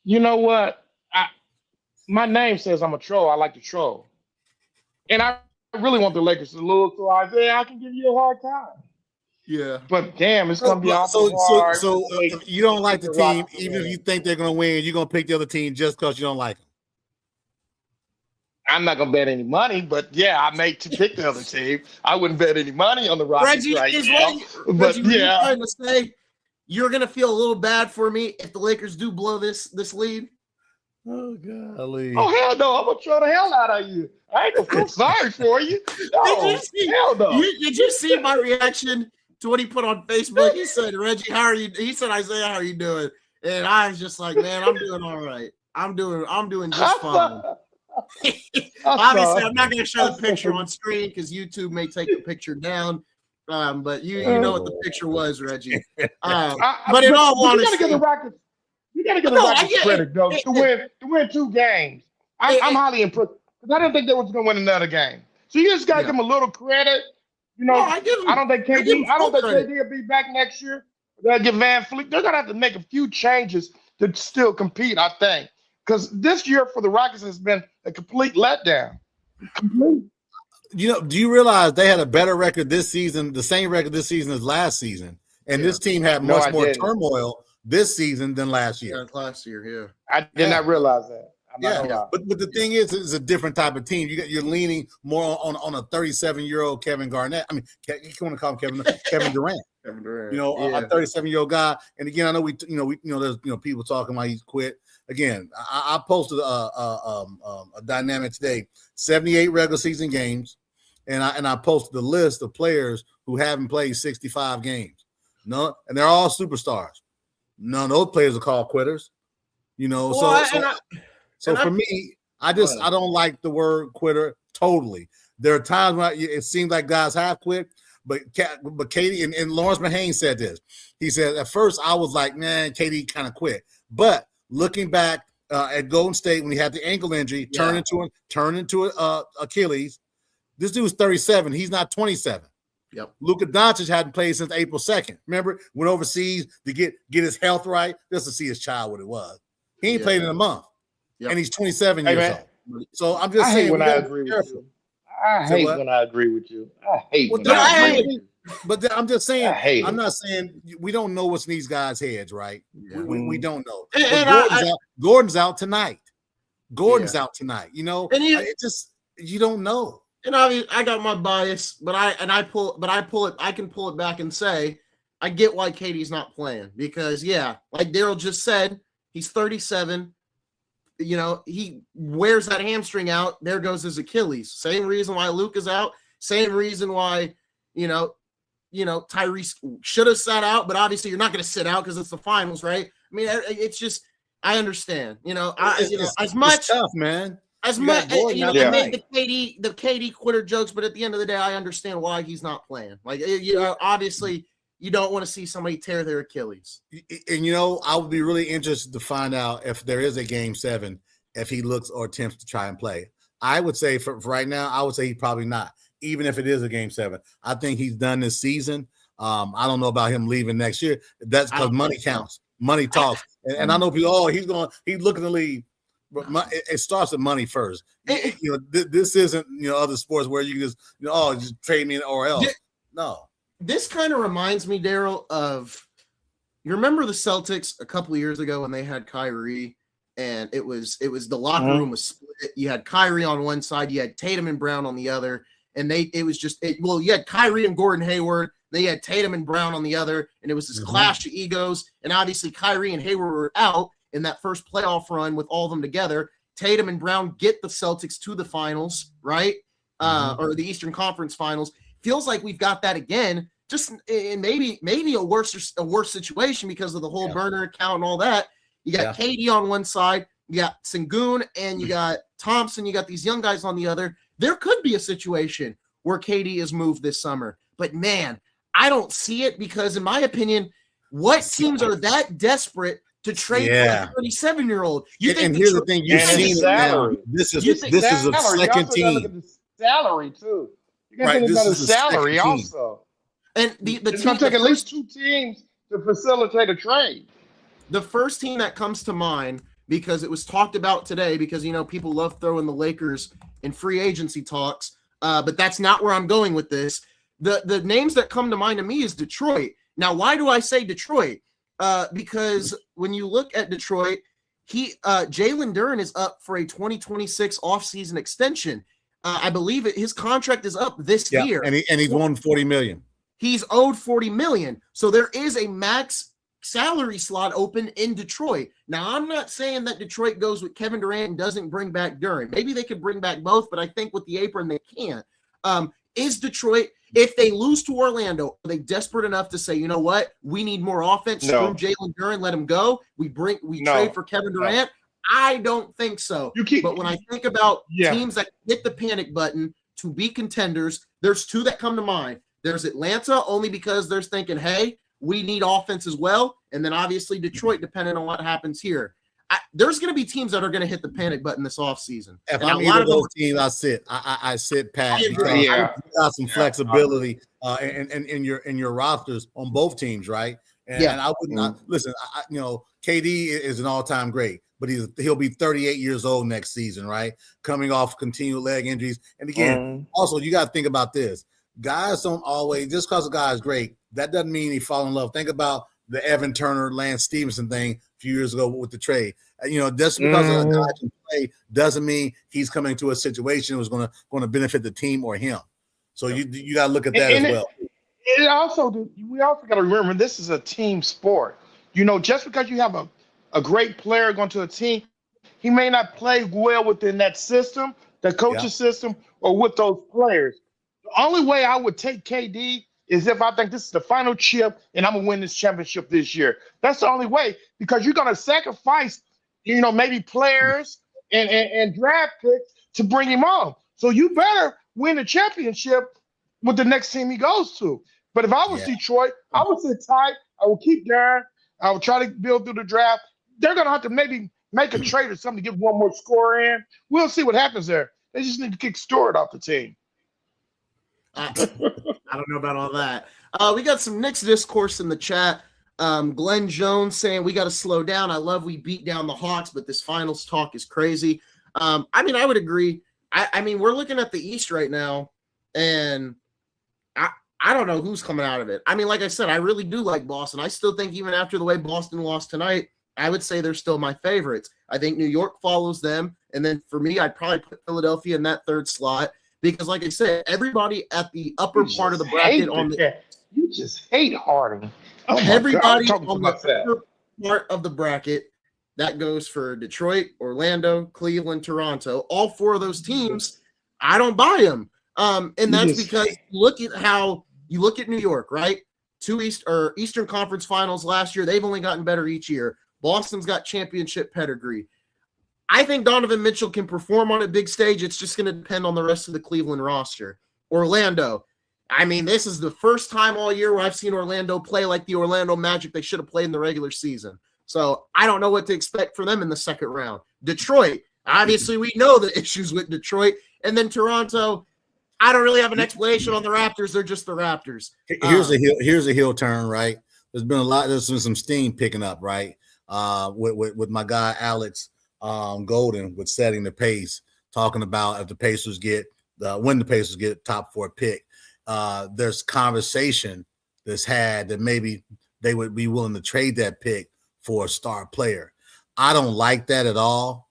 you know what? My name says I'm a troll. I like to troll, and I really want the Lakers to lose. So I can give you a hard time. Yeah, but damn, it's gonna be awful hard. So if you don't like the team, even if you think they're gonna win, you're gonna pick the other team just because you don't like them. I'm not gonna bet any money, but yeah, I may pick the other team. I wouldn't bet any money on the Rockets Reggie, right is now. But Reggie, yeah, trying to say you're gonna feel a little bad for me if the Lakers do blow this lead. Oh golly! Oh hell no! I'm gonna throw the hell out of you. I ain't gonna feel sorry for you. No, hell no. Did you see my reaction to what he put on Facebook? He said, "Reggie, how are you?" He said, "Isaiah, how are you doing?" And I was just like, "Man, I'm doing all right. I'm doing just fine." Obviously, I'm not going to show the picture on screen because YouTube may take the picture down. But you know what the picture was, Reggie. But in all honesty, you got to give the Rockets. You got to give the Rockets credit, though, to win 2 games. I'm highly impressed because I didn't think they was going to win another game. So you just got to give them a little credit. You know, I don't think KD will be back next year. They'll give Van Fleet. They're going to have to make a few changes to still compete, I think. Because this year for the Rockets has been a complete letdown. Complete. You know, do you realize they had a better record this season, the same record this season as last season? And this team had much more turmoil this season than last year. Yeah, last year, yeah. I did not realize that. But the thing is, it's a different type of team. You're leaning more on a 37-year-old Kevin Garnett. I mean, you want to call him Kevin Durant. Kevin Durant. You know, a 37-year-old guy. And again, I know there's people talking about he's quit. Again, I posted a dynamic today: 78 regular season games, and I posted the list of players who haven't played 65 games. No, and they're all superstars. None of those players are called quitters. You know, so for me, I don't like the word quitter totally. There are times when it seems like guys have quit, but Katie and Lawrence Mahan said this. He said at first I was like, man, Katie kind of quit, but looking back at Golden State when he had the ankle injury, turned into Achilles. This dude's 37. He's not 27. Yep. Luka Doncic hadn't played since April 2nd. Remember, went overseas to get his health right, just to see his child what it was. He ain't played in a month, and he's 27 years old. So I'm just saying. When I agree with you. I hate when I agree with you. I hate when I agree with you. But I'm just saying, I'm not saying we don't know what's in these guys' heads, right? Yeah. We don't know. Gordon's out tonight. Gordon's out tonight. You know, and you don't know. And I got my bias, but I can pull it back and say I get why Katie's not playing because like Daryl just said, he's 37. You know, he wears that hamstring out. There goes his Achilles. Same reason why Luke is out. Same reason why Tyrese should have sat out, but obviously you're not going to sit out because it's the finals, right? I mean, it's just I understand. As much tough, man. As much I made the KD quitter jokes, but at the end of the day, I understand why he's not playing. Like obviously you don't want to see somebody tear their Achilles. And I would be really interested to find out if there is a game 7, if he looks or attempts to try and play. I would say for right now, I would say he's probably not. Even if it is a game 7, I think he's done this season. I don't know about him leaving next year. That's because money counts, money talks, and I know people. He's looking to leave, but it starts with money first. This isn't other sports where you can just trade me or else. No. This kind of reminds me, Daryl, of you remember the Celtics a couple of years ago when they had Kyrie, and it was the locker room was split. You had Kyrie on one side, you had Tatum and Brown on the other. And you had Kyrie and Gordon Hayward. They had Tatum and Brown on the other, and it was this clash of egos. And obviously, Kyrie and Hayward were out in that first playoff run with all of them together. Tatum and Brown get the Celtics to the finals, right? Or the Eastern Conference Finals. Feels like we've got that again, just in maybe a worse situation because of the whole burner account and all that. You got KD on one side, you got Sengun, and you got Thompson. You got these young guys on the other. There could be a situation where KD is moved this summer, but man, I don't see it because, in my opinion, what teams are that desperate to trade for a 37-year-old? And here's the thing, you've seen it now. This is a second team. Salary too. You got to Right, think about this the is a second salary team. also. And the It's team, going to take at least 2 teams to facilitate a trade. the first team that comes to mind, because it was talked about today, because people love throwing the Lakers in free agency talks, but that's not where I'm going with this. The names that come to mind to me is Detroit. Now, why do I say Detroit? Because when you look at Detroit, Jalen Duren is up for a 2026 offseason extension. I believe his contract is up this year, and he's won $40 million. He's owed $40 million. So there is a max salary slot open in Detroit. Now, I'm not saying that Detroit goes with Kevin Durant and doesn't bring back Duren. Maybe they could bring back both, but I think with the apron they can't. Is Detroit, if they lose to Orlando, are they desperate enough to say, you know what, we need more offense? No. Screw Jalen Duren, let him go. We trade for Kevin Durant. I don't think so. But when I think about teams that hit the panic button to be contenders, there's 2 that come to mind. There's Atlanta, only because they're thinking, hey, we need offense as well. And then obviously Detroit, depending on what happens here. There's going to be teams that are going to hit the panic button this offseason. If I'm either of those teams, I sit pat. Because you got some flexibility in your rosters on both teams, right? And I would not listen. KD is an all-time great, but he'll be 38 years old next season, right? Coming off continued leg injuries. And again, also you got to think about this. Guys don't always, just because a guy is great, that doesn't mean he fall in love. Think about the Evan Turner, Lance Stevenson thing a few years ago with the trade. Just because a guy can play doesn't mean he's coming to a situation that was going to benefit the team or him. So you got to look at that as well. We also got to remember this is a team sport. Just because you have a great player going to a team, he may not play well within that system, the coaching system, or with those players. The only way I would take KD is if I think this is the final chip and I'm going to win this championship this year. That's the only way, because you're going to sacrifice, maybe players and draft picks to bring him on. So you better win the championship with the next team he goes to. But if I was Detroit, I would sit tight. I would keep Darren. I would try to build through the draft. They're going to have to maybe make a trade or something to get one more score in. We'll see what happens there. They just need to kick Stewart off the team. I don't know about all that. We got some Knicks discourse in the chat. Glenn Jones saying we got to slow down. I love we beat down the Hawks, but this finals talk is crazy. I would agree. We're looking at the East right now, and I don't know who's coming out of it. Like I said, I really do like Boston. I still think even after the way Boston lost tonight, I would say they're still my favorites. I think New York follows them, and then for me, I'd probably put Philadelphia in that 3rd slot. Because, like I said, everybody at the upper part of the bracket you just hate Harden. Everybody on the upper part of the bracket that goes for Detroit, Orlando, Cleveland, Toronto. All 4 of those teams, I don't buy them, and that's because look at New York, right? 2 Eastern Conference Finals last year. They've only gotten better each year. Boston's got championship pedigree. I think Donovan Mitchell can perform on a big stage. It's just going to depend on the rest of the Cleveland roster. Orlando. This is the first time all year where I've seen Orlando play like the Orlando Magic they should have played in the regular season. So I don't know what to expect for them in the second round. Detroit. Obviously, we know the issues with Detroit. And then Toronto. I don't really have an explanation on the Raptors. They're just the Raptors. Here's a heel turn, right? There's been some steam picking up, right? With my guy Alex Golden with setting the pace, talking about if the Pacers when the Pacers get top 4 pick, there's conversation that's had that maybe they would be willing to trade that pick for a star player. I don't like that at all,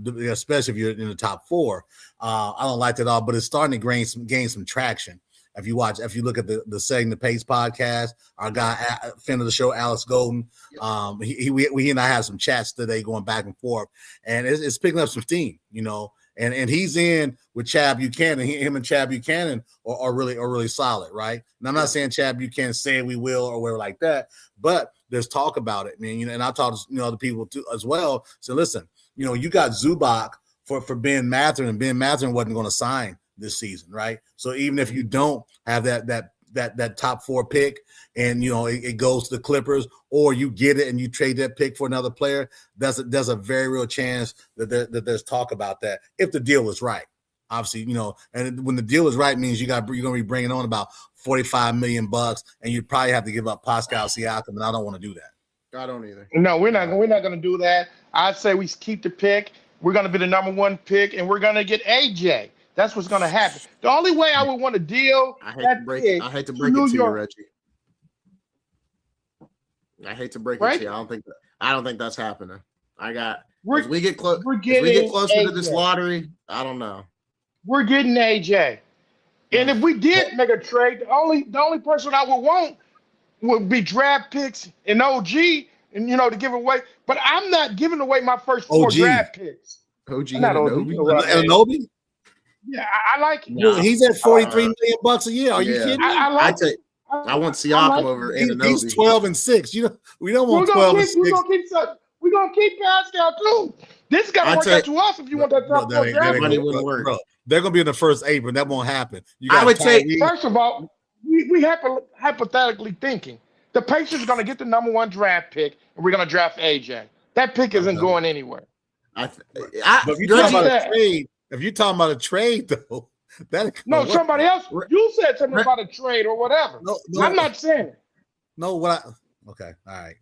especially if you're in the top 4. I don't like that at all, but it's starting to gain some traction. If you look at the Setting the Pace podcast, our guy, friend of the show, Alex Golden, he and I had some chats today going back and forth, and it's picking up some steam, and he's in with Chad Buchanan. Him and Chad Buchanan are really solid, right? And I'm not saying Chad Buchanan say we will or whatever like that, but there's talk about it, man. And I talked to other people too as well. So listen, you got Zubac for Ben Mathurin, and Ben Mathurin wasn't going to sign this season, right? So even if you don't have that that top 4 pick, and it goes to the Clippers, or you get it and you trade that pick for another player, there's a very real chance that there's talk about that if the deal is right. Obviously, and when the deal is right means you're going to be bringing on about $45 million, and you probably have to give up Pascal Siakam, and I don't want to do that. I don't either. No, we're not going to do that. I say we keep the pick. We're going to be the number 1 pick, and we're going to get AJ. That's what's going to happen. The only way I would want to deal. I hate to break it to you, Reggie. I hate to break it to you. I don't think that's happening. As we get closer to this lottery, I don't know. We're getting AJ. And if we did make a trade, the only person I would want would be draft picks and OG, and to give away. But I'm not giving away my first 4 draft picks. OG not Anunoby? Yeah, I like it. No. He's at $43 million a year. Are you kidding me? I want Siakam over Anunoby. He's 12-6. We don't want 12-6. We're gonna keep Pascal too. This got to work out to us if you want that top 4 draft. Money wouldn't work. Bro, they're gonna be in the first 8, but that won't happen. I would say, first of all, we have hypothetically thinking the Pacers are gonna get the number 1 draft pick, and we're gonna draft AJ. That pick isn't going anywhere. But if you're talking about a trade, though, somebody else. You said something about a trade or whatever. No, I'm not saying it. No, okay, all right.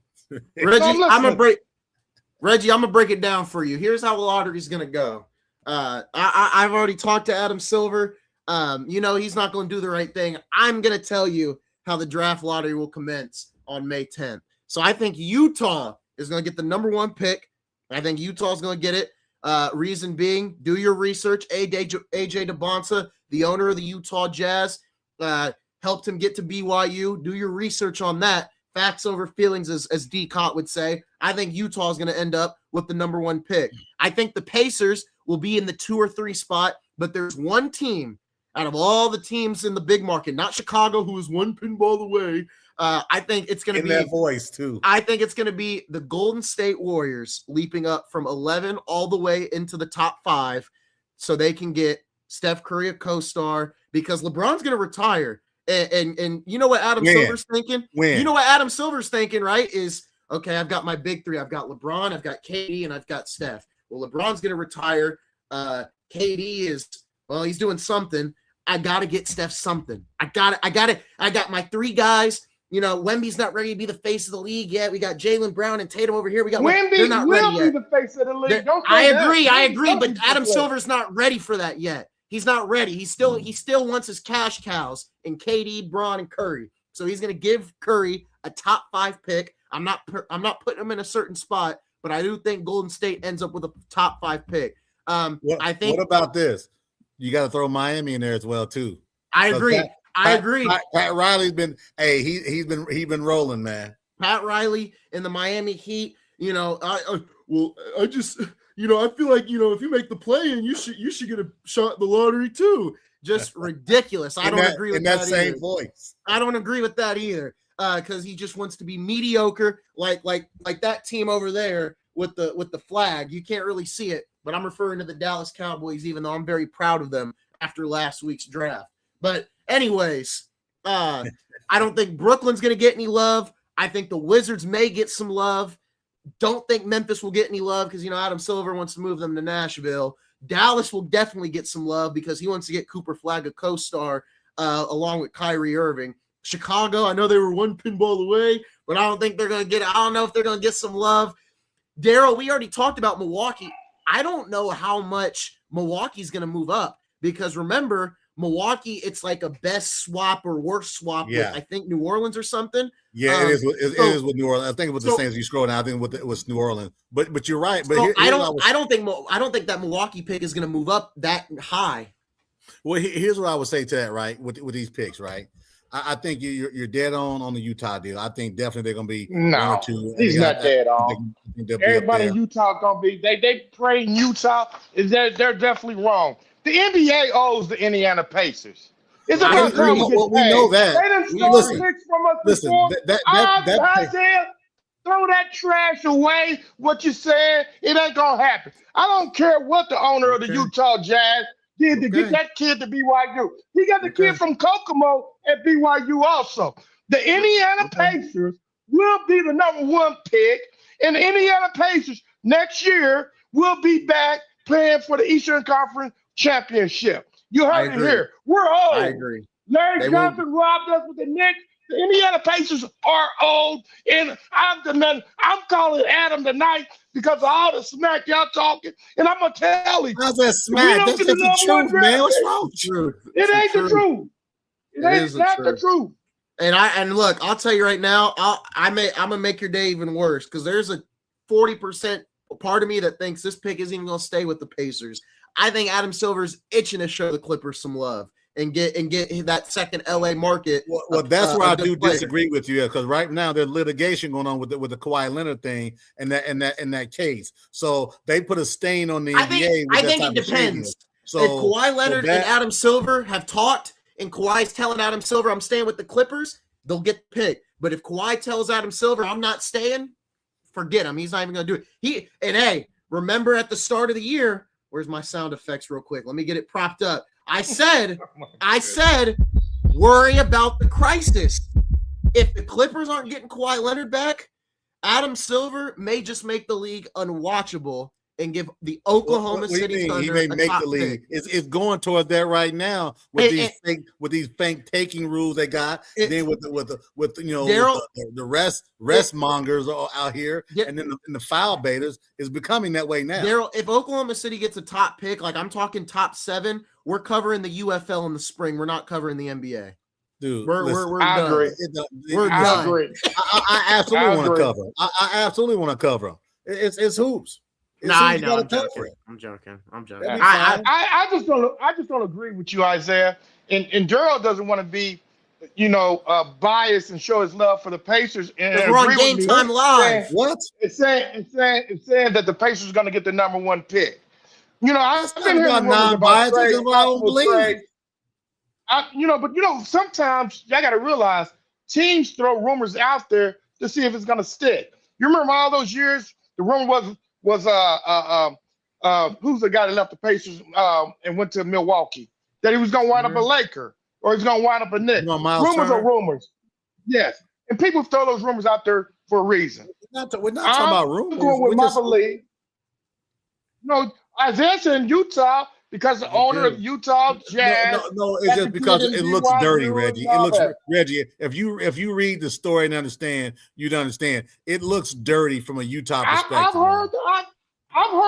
Reggie, I'm gonna break it down for you. Here's how the lottery's gonna go. I've already talked to Adam Silver. He's not gonna do the right thing. I'm gonna tell you how the draft lottery will commence on May 10th. So I think Utah is gonna get the number 1 pick. I think Utah's gonna get it. Reason being, do your research. AJ DeBonta, the owner of the Utah Jazz, helped him get to BYU. Do your research on that. Facts over feelings, as D. Cott would say. I think Utah is going to end up with the number 1 pick. I think the Pacers will be in the 2 or 3 spot, but there's one team out of all the teams in the big market, not Chicago, who is 1 pinball away. I think it's going to be that voice too. I think it's going to be the Golden State Warriors leaping up from 11 all the way into the top 5, so they can get Steph Curry a co-star, because LeBron's going to retire. And you know what Adam Silver's thinking? You know what Adam Silver's thinking, right? Is, okay, I've got my big 3. I've got LeBron, I've got KD, and I've got Steph. Well, LeBron's going to retire. KD is, he's doing something. I got to get Steph something. I got my 3 guys. Wemby's not ready to be the face of the league yet. We got Jaylen Brown and Tatum over here. We got Wemby will be the face of the league. I agree, but Adam Silver's not ready for that yet. He's not ready. He still wants his cash cows in KD, Braun, and Curry. So he's going to give Curry a top 5 pick. I'm not putting him in a certain spot, but I do think Golden State ends up with a top 5 pick. What about this? You got to throw Miami in there as well too. I agree. Pat Riley's been he's been rolling, man. Pat Riley in the Miami Heat. I just. I feel like, if you make the play in, you should get a shot in the lottery too. Just ridiculous. I don't agree with that same either. Voice. I don't agree with that either. Because he just wants to be mediocre, like that team over there with the flag. You can't really see it, but I'm referring to the Dallas Cowboys, even though I'm very proud of them after last week's draft. But anyways, I don't think Brooklyn's gonna get any love. I think the Wizards may get some love. Don't think Memphis will get any love because, Adam Silver wants to move them to Nashville. Dallas will definitely get some love because he wants to get Cooper Flag a co-star along with Kyrie Irving. Chicago, I know they were 1 pinball away, but I don't think they're going to get it. I don't know if they're going to get some love. Daryl, we already talked about Milwaukee. I don't know how much Milwaukee's going to move up because remember, Milwaukee, it's like a best swap or worst swap with, I think, New Orleans or something. Yeah, it is with New Orleans. I think it was the same as you scroll down. I think it was New Orleans. But you're right. But I don't think that Milwaukee pick is going to move up that high. Well, here's what I would say to that, right? With these picks, right? I think you're dead on the Utah deal. I think definitely they're going to be 1 or 2. He's not dead on. Everybody in Utah going to be. They pray in Utah. They're definitely wrong. The NBA owes the Indiana Pacers. It's about time we know that. They done stole picks from us before. Throw that trash away. What you said, it ain't gonna happen. I don't care what the owner of the Utah Jazz did to get that kid to BYU. He got the kid from Kokomo at BYU also. The Indiana Pacers will be the #1 pick, and the Indiana Pacers next year will be back playing for the Eastern Conference Championship. You heard it here. We're old. I agree. Larry Johnson robbed us with the Knicks. The Indiana Pacers are old, and I'm calling Adam tonight because of all the smack y'all talking, and I'm gonna tell you. How's that smack? That's just the truth, man. What's wrong with you? It ain't the truth. It ain't not the truth. And look, I'll tell you right now, I'm gonna make your day even worse because there's a 40% part of me that thinks this pick isn't even gonna stay with the Pacers. I think Adam Silver's itching to show the Clippers some love and get that second LA market. Well, that's where I do disagree with you, because right now there's litigation going on with the Kawhi Leonard thing and that case. So they put a stain on the NBA. I think it depends. So if Kawhi Leonard and Adam Silver have talked, and Kawhi's telling Adam Silver, I'm staying with the Clippers, they'll get picked. But if Kawhi tells Adam Silver, I'm not staying, forget him. He's not even going to do it. Hey, remember at the start of the year, where's my sound effects real quick? Let me get it propped up. I said, worry about the crisis. If the Clippers aren't getting Kawhi Leonard back, Adam Silver may just make the league unwatchable and give the Oklahoma City Thunder he may make the league. It's going toward that right now with these fake taking rules they got. Then with the rest mongers out here, and then the foul baiters is becoming that way now. Daryl, if Oklahoma City gets a top pick, like I'm talking top 7, we're covering the UFL in the spring. We're not covering the NBA. Dude, we're I done. agree. We're done. Agree. I absolutely want to cover. I absolutely want to cover them. It's hoops. I know. I'm joking. I just don't agree with you, Isaiah. And Daryl doesn't want to be, biased and show his love for the Pacers. And we're on Game Time Live. What? It's saying that the Pacers are going to get the #1 pick. I've been hearing non-biased. I don't believe. But sometimes y'all got to realize teams throw rumors out there to see if it's going to stick. You remember all those years? The rumor was who's the guy that left the Pacers and went to Milwaukee, that he was going to wind up a Laker or he's going to wind up a Knicks. Rumors are rumors. Yes. And people throw those rumors out there for a reason. We're not talking about rumors. I'm going with my belief. Isaiah said in Utah because the owner of Utah Jazz. No, it's just because it looks dirty, Reggie. It looks Reggie. If you read the story and understand, you'd understand. It looks dirty from a Utah perspective. I've heard.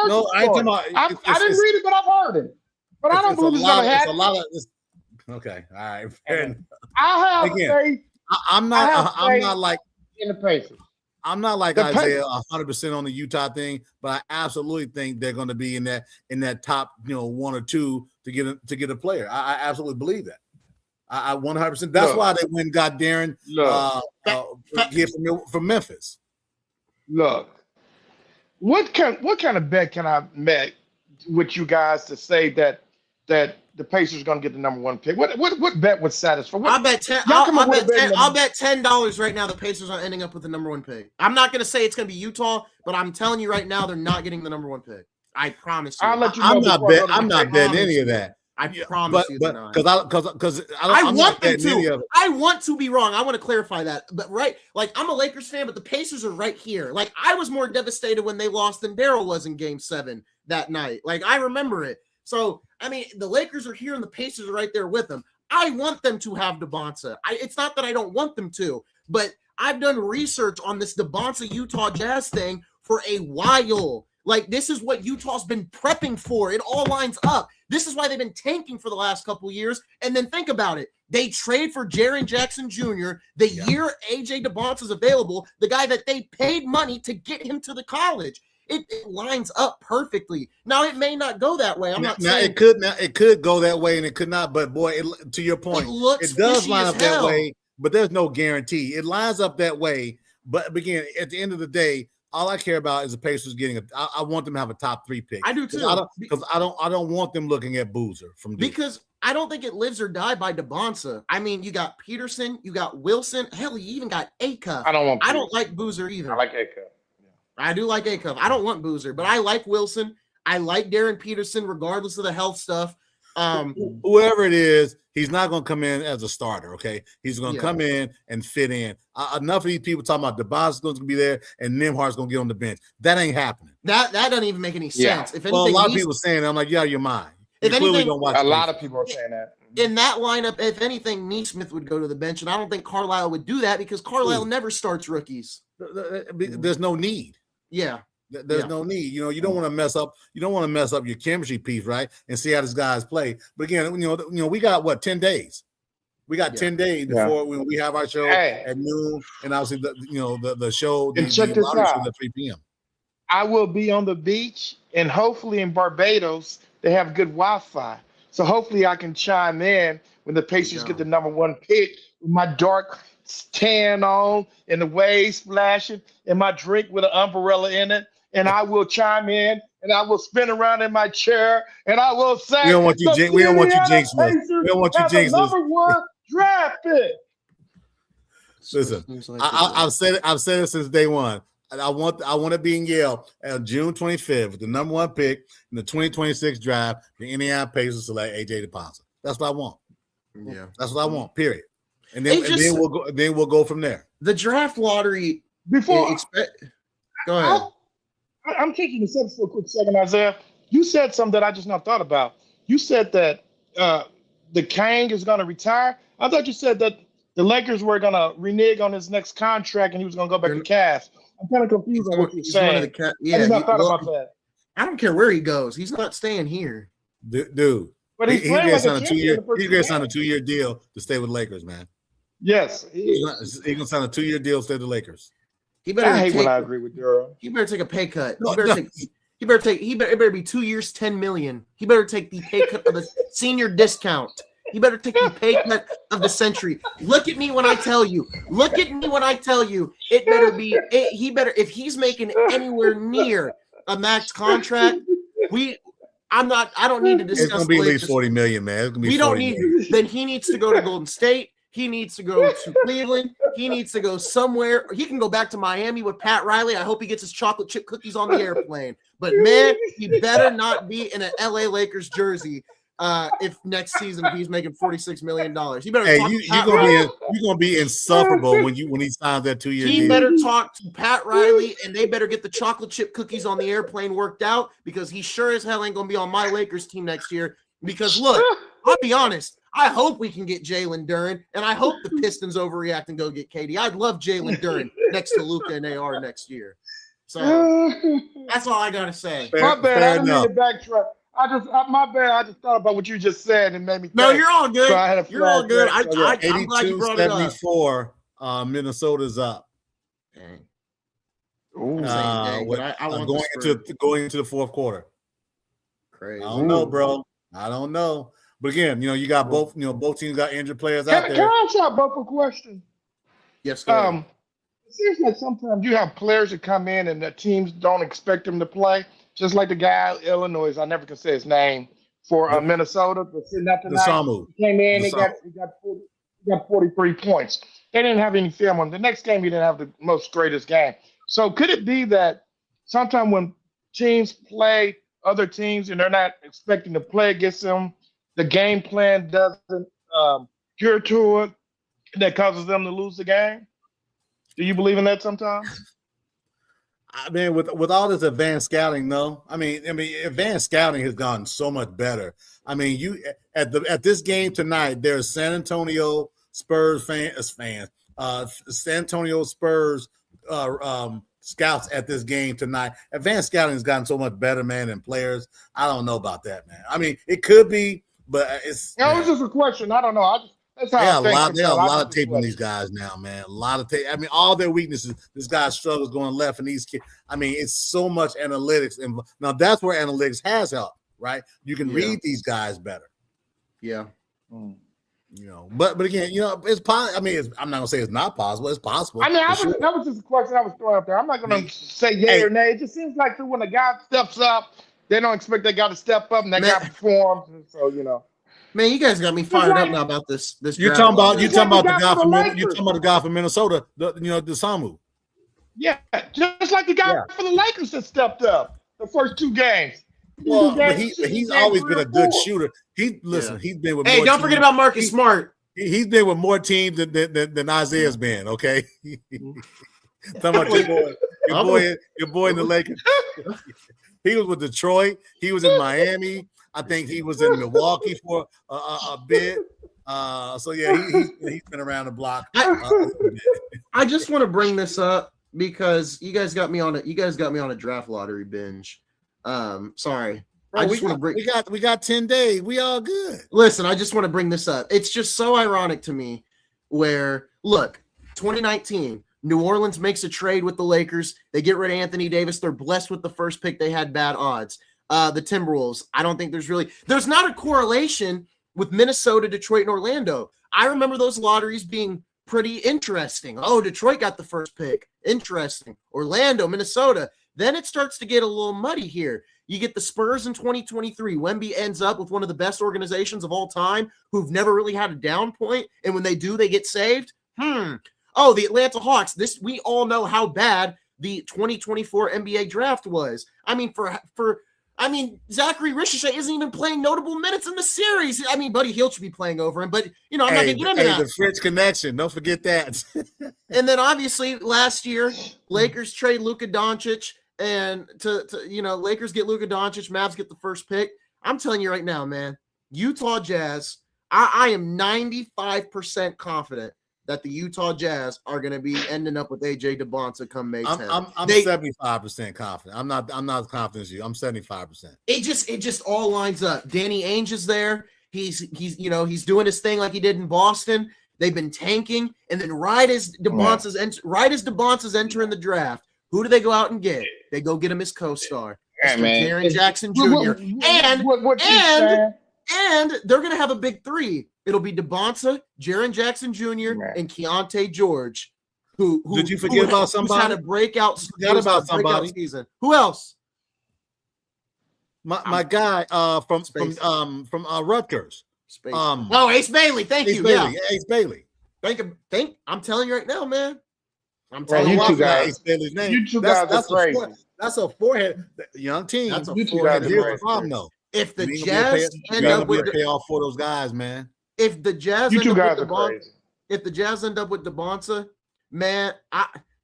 No, I didn't read it, but I've heard it. But I don't believe it's going to happen. It's a lot of this. Okay, all right. I have faith. I'm not like in the Pacers. I'm not like Isaiah 100% on the Utah thing, but I absolutely think they're going to be in that top 1 or 2 to get a player. I absolutely believe that. I 100%. That's why they went and got Darren here from Memphis. Look, what kind of bet can I make with you guys to say that the Pacers are going to get the #1 pick? What bet would satisfy? I'll bet $10 right now. The Pacers are ending up with the #1 pick. I'm not going to say it's going to be Utah, but I'm telling you right now, they're not getting the #1 pick. I promise you. I'll let you know. I'm not betting any of that. I promise you, because I want them to. I want to be wrong. I want to clarify that. But I'm a Lakers fan, but the Pacers are right here. I was more devastated when they lost than Daryl was in Game 7 that night. I remember it. So, the Lakers are here and the Pacers are right there with them. I want them to have DeBonsa. It's not that I don't want them to, but I've done research on this DeBonsa Utah Jazz thing for a while. This is what Utah's been prepping for. It all lines up. This is why they've been tanking for the last couple of years. And then think about it. They trade for Jaren Jackson Jr. the year AJ DeBonsa is available, the guy that they paid money to get him to the college. It lines up perfectly. Now it may not go that way. I'm not saying it could go that way and it could not. But boy, to your point, it does line up that way. But there's no guarantee. It lines up that way. But again, at the end of the day, all I care about is the Pacers getting I want them to have a top 3 pick. I do too. Because I don't want them looking at Boozer from Duke. Because I don't think it lives or die by DeBonsa. You got Peterson, you got Wilson. Hell, you even got Acuff. I don't like Boozer either. I like Acuff. I do like Acuff. I don't want Boozer, but I like Wilson. I like Darren Peterson, regardless of the health stuff. Whoever it is, he's not going to come in as a starter. Okay, he's going to Yeah. come in and fit in. Enough of these people talking about DeBoz's going to be there and Nimhart's going to get on the bench. That ain't happening. That doesn't even make any sense. If anything, Well, a lot of people saying, I'm like, yeah, you're mine. If anything, don't watch a lot of people are saying that. In that lineup, if anything, Neesmith would go to the bench, and I don't think Carlisle would do that because Carlisle never starts rookies. There's no need. Yeah. There's no need. You know, you don't want to mess up. You don't want to mess up your chemistry piece, right? And see how these guys play. But again, you know, we got what 10 days. We got 10 days before when we have our show at noon, and obviously the show. And check this out. At 3 p.m. I will be on the beach, and hopefully in Barbados they have good Wi-Fi. So hopefully I can chime in when the Pacers get the number 1 pick with my dark tan on and the waves splashing and my drink with an umbrella in it. And I will chime in and I will spin around in my chair and I will say, we don't want you jinxing. We don't want you jinxing. Number 1 draft pick. Listen, I've said it since day one. And I want to be in Yale on June 25th with the number 1 pick in the 2026 draft. The Indiana Pacers select AJ DePonza. That's what I want. Yeah, that's what I want. Period. And then we'll go from there. The draft lottery. Before go ahead. I'm taking this up for a quick second, Isaiah. You said something that I just not thought about. You said that the Kang is going to retire. I thought you said that the Lakers were going to renege on his next contract and he was going to go back to Cavs. I'm kind of confused on what you're saying. I just not thought about that. I don't care where he goes. He's not staying here. Dude. But he's going to sign a 2-year. He's going to sign a 2-year deal to stay with Lakers, man. Yes. He's going to sign a 2-year deal to stay with the Lakers. I hate when I agree with Durham. He better take a pay cut. He better be 2 years, $10 million. He better take the pay cut of the senior discount. He better take the pay cut of the century. Look at me when I tell you. It better be. He better, if he's making anywhere near a max contract. I don't need to discuss. It's gonna be at least $40 million, man. It's gonna be. We don't need. Then he needs to go to Golden State. He needs to go to Cleveland. He needs to go somewhere. He can go back to Miami with Pat Riley. I hope he gets his chocolate chip cookies on the airplane. But man, he better not be in an LA Lakers jersey. If next season he's making $46 million, he better. You're gonna be insufferable when he signs that 2-year deal. He better talk to Pat Riley, and they better get the chocolate chip cookies on the airplane worked out because he sure as hell ain't gonna be on my Lakers team next year. Because look, I'll be honest. I hope we can get Jalen Duren, and I hope the Pistons overreact and go get KD. I'd love Jalen Duren next to Luka and AR next year. So that's all I gotta say. My bad. I didn't mean to backtrack. My bad. I just thought about what you just said and made me think. No, you're all good. So you're all good. I'm 82, glad you brought it up. 74, Minnesota's up. Dang. Going into the fourth quarter. Crazy. I don't know, bro. I don't know. But again, you got both teams got injured players out there. Can I ask y'all both a question? Yes, It seems like sometimes you have players that come in and the teams don't expect them to play. Just like the guy in Illinois, I never can say his name, for Minnesota, but sitting out tonight. He came in, he got 43 points. They didn't have any film on him. The next game, he didn't have the most greatest game. So could it be that sometime when teams play other teams and they're not expecting to play against them, the game plan doesn't cure to it, that causes them to lose the game? Do you believe in that sometimes? I mean, with all this advanced scouting, no. I mean, advanced scouting has gotten so much better. I mean, you at this game tonight, there's San Antonio Spurs fans, San Antonio Spurs scouts at this game tonight. Advanced scouting has gotten so much better, man, than players. I don't know about that, man. I mean, it could be, but it's. No, it's just a question. I don't know. That's how They have a lot of tape on these guys now, man. A lot of tape. I mean, all their weaknesses. This guy struggles going left, and these kids. I mean, it's so much analytics, and now that's where analytics has helped, right? You can read these guys better. Yeah. But again, it's possible. I mean, I'm not gonna say it's not possible. It's possible. I mean, that was just a question I was throwing up there. I'm not gonna say yay or nay. It just seems like when a guy steps up, they don't expect that guy to step up, and that guy performs. And so Man, you guys got me fired up now about this. You're talking about the guy from Minnesota, the Samu. Yeah, just like the guy for the Lakers that stepped up the first 2 games. Well, but he's always been a good shooter. He's been with. Hey, more don't teams. forget about Marcus Smart. He's been with more teams than Isaiah's been. Okay. Talking about your boy in the Lakers. He was with Detroit. He was in Miami. I think he was in Milwaukee for a bit. So yeah, he's been around the block. I just want to bring this up because you guys got me on a draft lottery binge. Sorry. Bro, we got 10 days. We all good. Listen, I just want to bring this up. It's just so ironic to me where, look, 2019, New Orleans makes a trade with the Lakers. They get rid of Anthony Davis. They're blessed with the first pick. They had bad odds. The Timberwolves, I don't think there's not a correlation with Minnesota, Detroit, and Orlando. I remember those lotteries being pretty interesting. Oh, Detroit got the first pick. Interesting. Orlando, Minnesota. Then it starts to get a little muddy here. You get the Spurs in 2023. Wemby ends up with one of the best organizations of all time who've never really had a down point, and when they do, they get saved. Oh, the Atlanta Hawks. We all know how bad the 2024 NBA draft was. I mean, Zachary Ricochet isn't even playing notable minutes in the series. I mean, Buddy Hield should be playing over him, but I'm not going to get into that. The French connection. Don't forget that. And then obviously last year, Lakers trade Luka Doncic. And Lakers get Luka Doncic, Mavs get the first pick. I'm telling you right now, man, Utah Jazz, I am 95% confident that the Utah Jazz are going to be ending up with AJ DeBonta come May 10th. I'm 75% confident. I'm not as confident as you. I'm 75%. It just all lines up. Danny Ainge is there. He's doing his thing like he did in Boston. They've been tanking, and then right as DeBonta's entering the draft, who do they go out and get? They go get him his co-star, Jaren Jackson Jr. And they're going to have a big three. It'll be DeBonta, Jaren Jackson Jr., and Keontae George. Who did you forget about somebody? Who's had a breakout season. Who else? My guy from Rutgers. Ace Bailey. Thank you. Bailey. Yeah, Ace Bailey. Think. I'm telling you right now, man. I'm telling you two guys. You two guys are crazy. That's a forehead. Young team. That's a forehead. Here's the problem, though. If the Jazz end up with pay off for those guys, man. If the Jazz end up with DeBonta, man,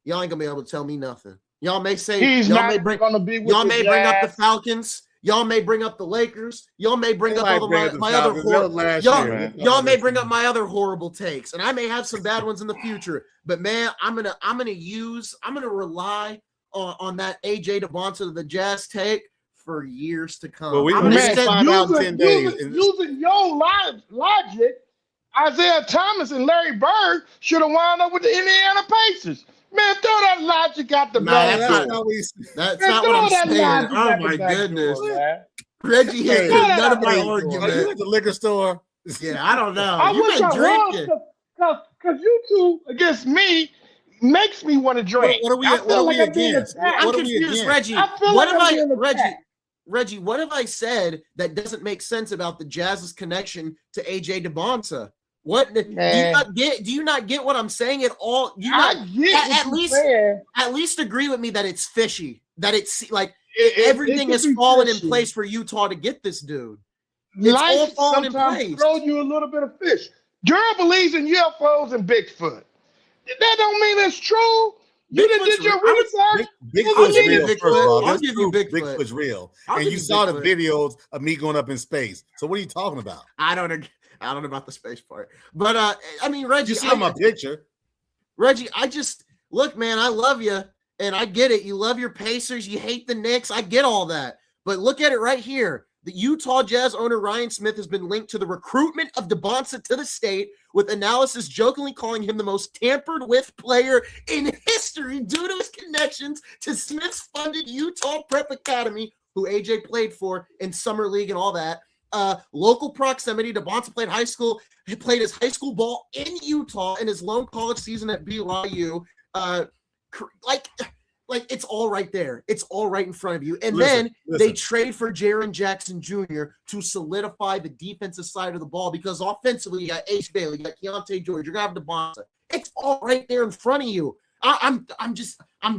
y'all ain't gonna be able to tell me nothing. Y'all may say he's not going to be with y'all may Jazz. Bring up the Falcons. Y'all may bring up the Lakers. Y'all may bring up y'all may bring up my other horrible takes, and I may have some bad ones in the future. But man, I'm gonna rely on that AJ DeBonta the Jazz take for years to come. Well, I'm gonna find out in 10 days. Using your logic, Isaiah Thomas and Larry Bird should have wound up with the Indiana Pacers. Man, throw that logic out the back. That's not what I'm saying. Oh my goodness. Reggie has none of my argument. Are you at the liquor store? Yeah, I don't know. I wish I was, because you two against me makes me want to drink. What are we against? I'm confused, Reggie. Reggie, what have I said that doesn't make sense about the Jazz's connection to AJ DeBonta? What do you not get what I'm saying at all? At least agree with me that it's fishy. That it's like everything has fallen in place for Utah to get this dude. It's all fallen in place. Throw you a little bit of fish. Girl believes in UFOs and Bigfoot. That don't mean it's true. You did your research. Bigfoot's real. First of all, I'll give you Bigfoot. Bigfoot's real. And you saw the videos of me going up in space. So what are you talking about? I don't know about the space part, but I mean, Reggie, you saw my picture. Reggie, look, man, I love you, and I get it. You love your Pacers, you hate the Knicks. I get all that, but look at it right here. The Utah Jazz owner Ryan Smith has been linked to the recruitment of DeBonta to the state, with analysis jokingly calling him the most tampered with player in history due to his connections to Smith's funded Utah Prep Academy, who AJ played for in summer league and all that. Local proximity. DeBonta played his high school ball in Utah in his lone college season at BYU. Like it's all right there. It's all right in front of you. And then they trade for Jaren Jackson Jr. to solidify the defensive side of the ball, because offensively you got Ace Bailey, you got Keontae George, you're gonna have DeBonta. It's all right there in front of you. I'm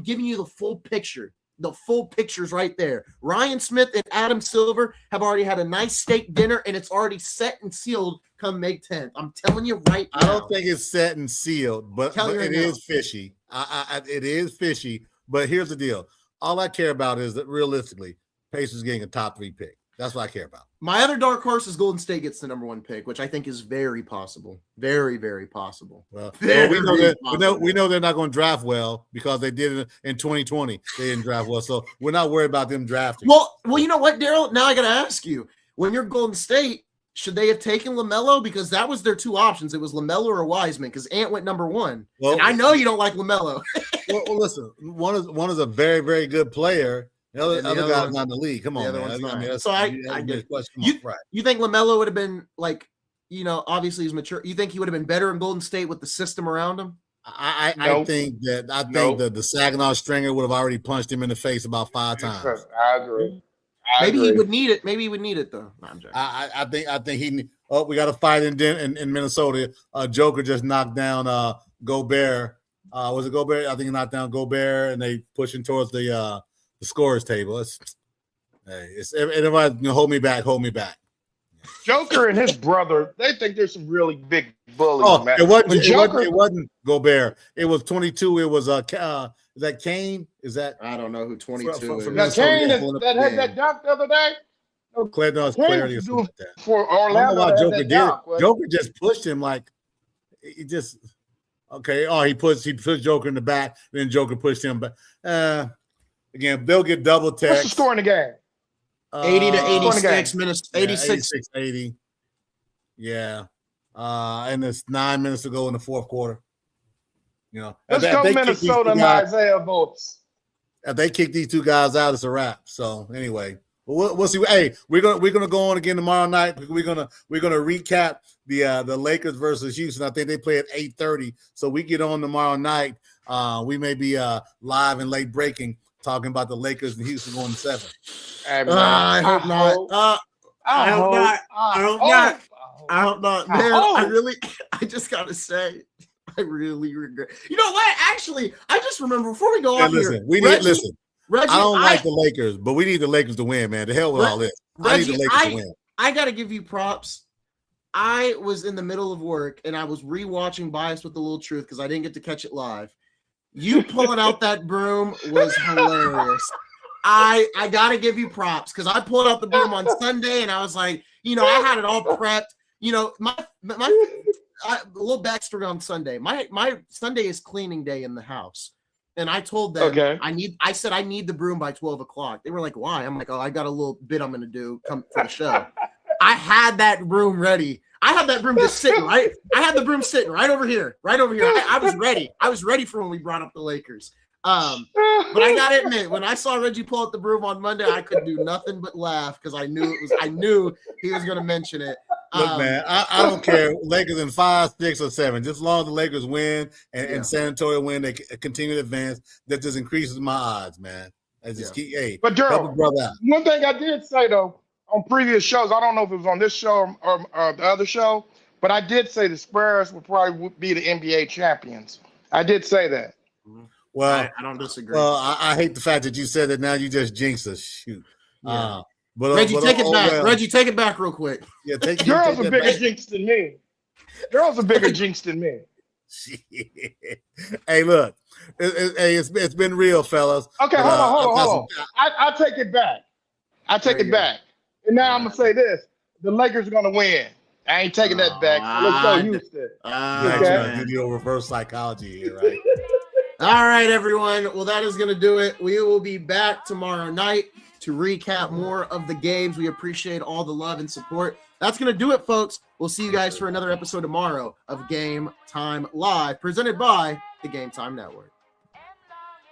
giving you the full picture. the full picture's right there. Ryan Smith and Adam Silver have already had a nice steak dinner, and it's already set and sealed come May 10th. I'm telling you right now. I don't think it's set and sealed, but it is fishy. It is fishy, but here's the deal. All I care about is that realistically, Pacers getting a top 3 pick. That's what I care about. My other dark horse is Golden State gets the number 1 pick, which I think is very possible. Very, very possible. Well, we know they're not going to draft well because they did it in 2020. They didn't draft well, so we're not worried about them drafting. Well, you know what, Daryl? Now I got to ask you, when you're Golden State, should they have taken LaMelo? Because that was their 2 options. It was LaMelo or Wiseman because Ant went number 1. Well, and I know you don't like LaMelo. well, listen, one is a very, very good player. The other guy's not in the league. Come on, man. So I get it. You think LaMelo would have been like, obviously he's mature. You think he would have been better in Golden State with the system around him? I think that the Saginaw stringer would have already punched him in the face about 5 times. I agree. Maybe he would need it. Maybe he would need it though. No, I'm joking. I think he. Oh, we got a fight in Minnesota. Joker just knocked down Gobert. Was it Gobert? I think he knocked down Gobert, and they pushing towards the scorers table. Everybody hold me back. Joker and his brother, they think there's some really big bullies, man. It wasn't Gobert. It was 22. It was is that Kane? Is that I don't know who 22 is. That Kane that had that dunk the other day? Clarity or something like that. For Orlando, Joker did. Joker just pushed him like he just okay. Oh, he pushed Joker in the back, then Joker pushed him back. Again, they'll get double text. What's the score in the game? 80 to 86 minutes. 86. 80. Yeah. And there's 9 minutes to go in the fourth quarter. Let's go Minnesota and Isaiah votes. If they kick these 2 guys out, it's a wrap. So anyway, we'll see. Hey, we're gonna go on again tomorrow night. We're gonna recap the Lakers versus Houston. I think they play at 8:30. So we get on tomorrow night. We may be live and late breaking, talking about the Lakers and Houston going 7. I hope not. I hope not. Man, I just gotta say, I really regret. You know what? Actually, I just remember before we go off here. Reggie, I don't like the Lakers, but we need the Lakers to win, man. The hell with all this. I need the Lakers to win. I gotta give you props. I was in the middle of work and I was rewatching Bias with the Little Truth because I didn't get to catch it live. You pulling out that broom was hilarious. I gotta give you props because I pulled out the broom on Sunday and I was like, I had it all prepped. My a little backstory on Sunday. My Sunday is cleaning day in the house, and I told them I said I need the broom by 12 o'clock. They were like, "Why?" I'm like, "Oh, I got a little bit I'm gonna do come for the show." I had that broom ready. I had that broom just sitting right. I had the broom sitting right over here. I was ready. I was ready for when we brought up the Lakers. But I gotta admit, when I saw Reggie pull out the broom on Monday, I could do nothing but laugh because I knew he was gonna mention it. Look, man, I don't care. Lakers in 5, 6, or 7. Just as long as the Lakers win and San Antonio win, they continue to advance. That just increases my odds, man. I just keep. Hey, but Gerald, one thing I did say though on previous shows, I don't know if it was on this show or the other show, but I did say the Spurs would probably be the NBA champions. I did say that. Well, I don't disagree. Well, I hate the fact that you said that. Now you just jinxed us. Shoot. Yeah. Reggie, take it back. Well. Reggie, take it back real quick. Yeah, Girls are bigger jinx than me. Girls are bigger jinx than me. Hey, look. It's been real, fellas. Okay, hold on. I take it back. It back. And now I'm going to say this. The Lakers are going to win. I ain't taking that back. Let's go Houston. Okay. Do your reverse psychology here, right? All right, everyone. Well, that is going to do it. We will be back tomorrow night to recap more of the games. We appreciate all the love and support. That's going to do it, folks. We'll see you guys for another episode tomorrow of Game Time Live, presented by the Game Time Network.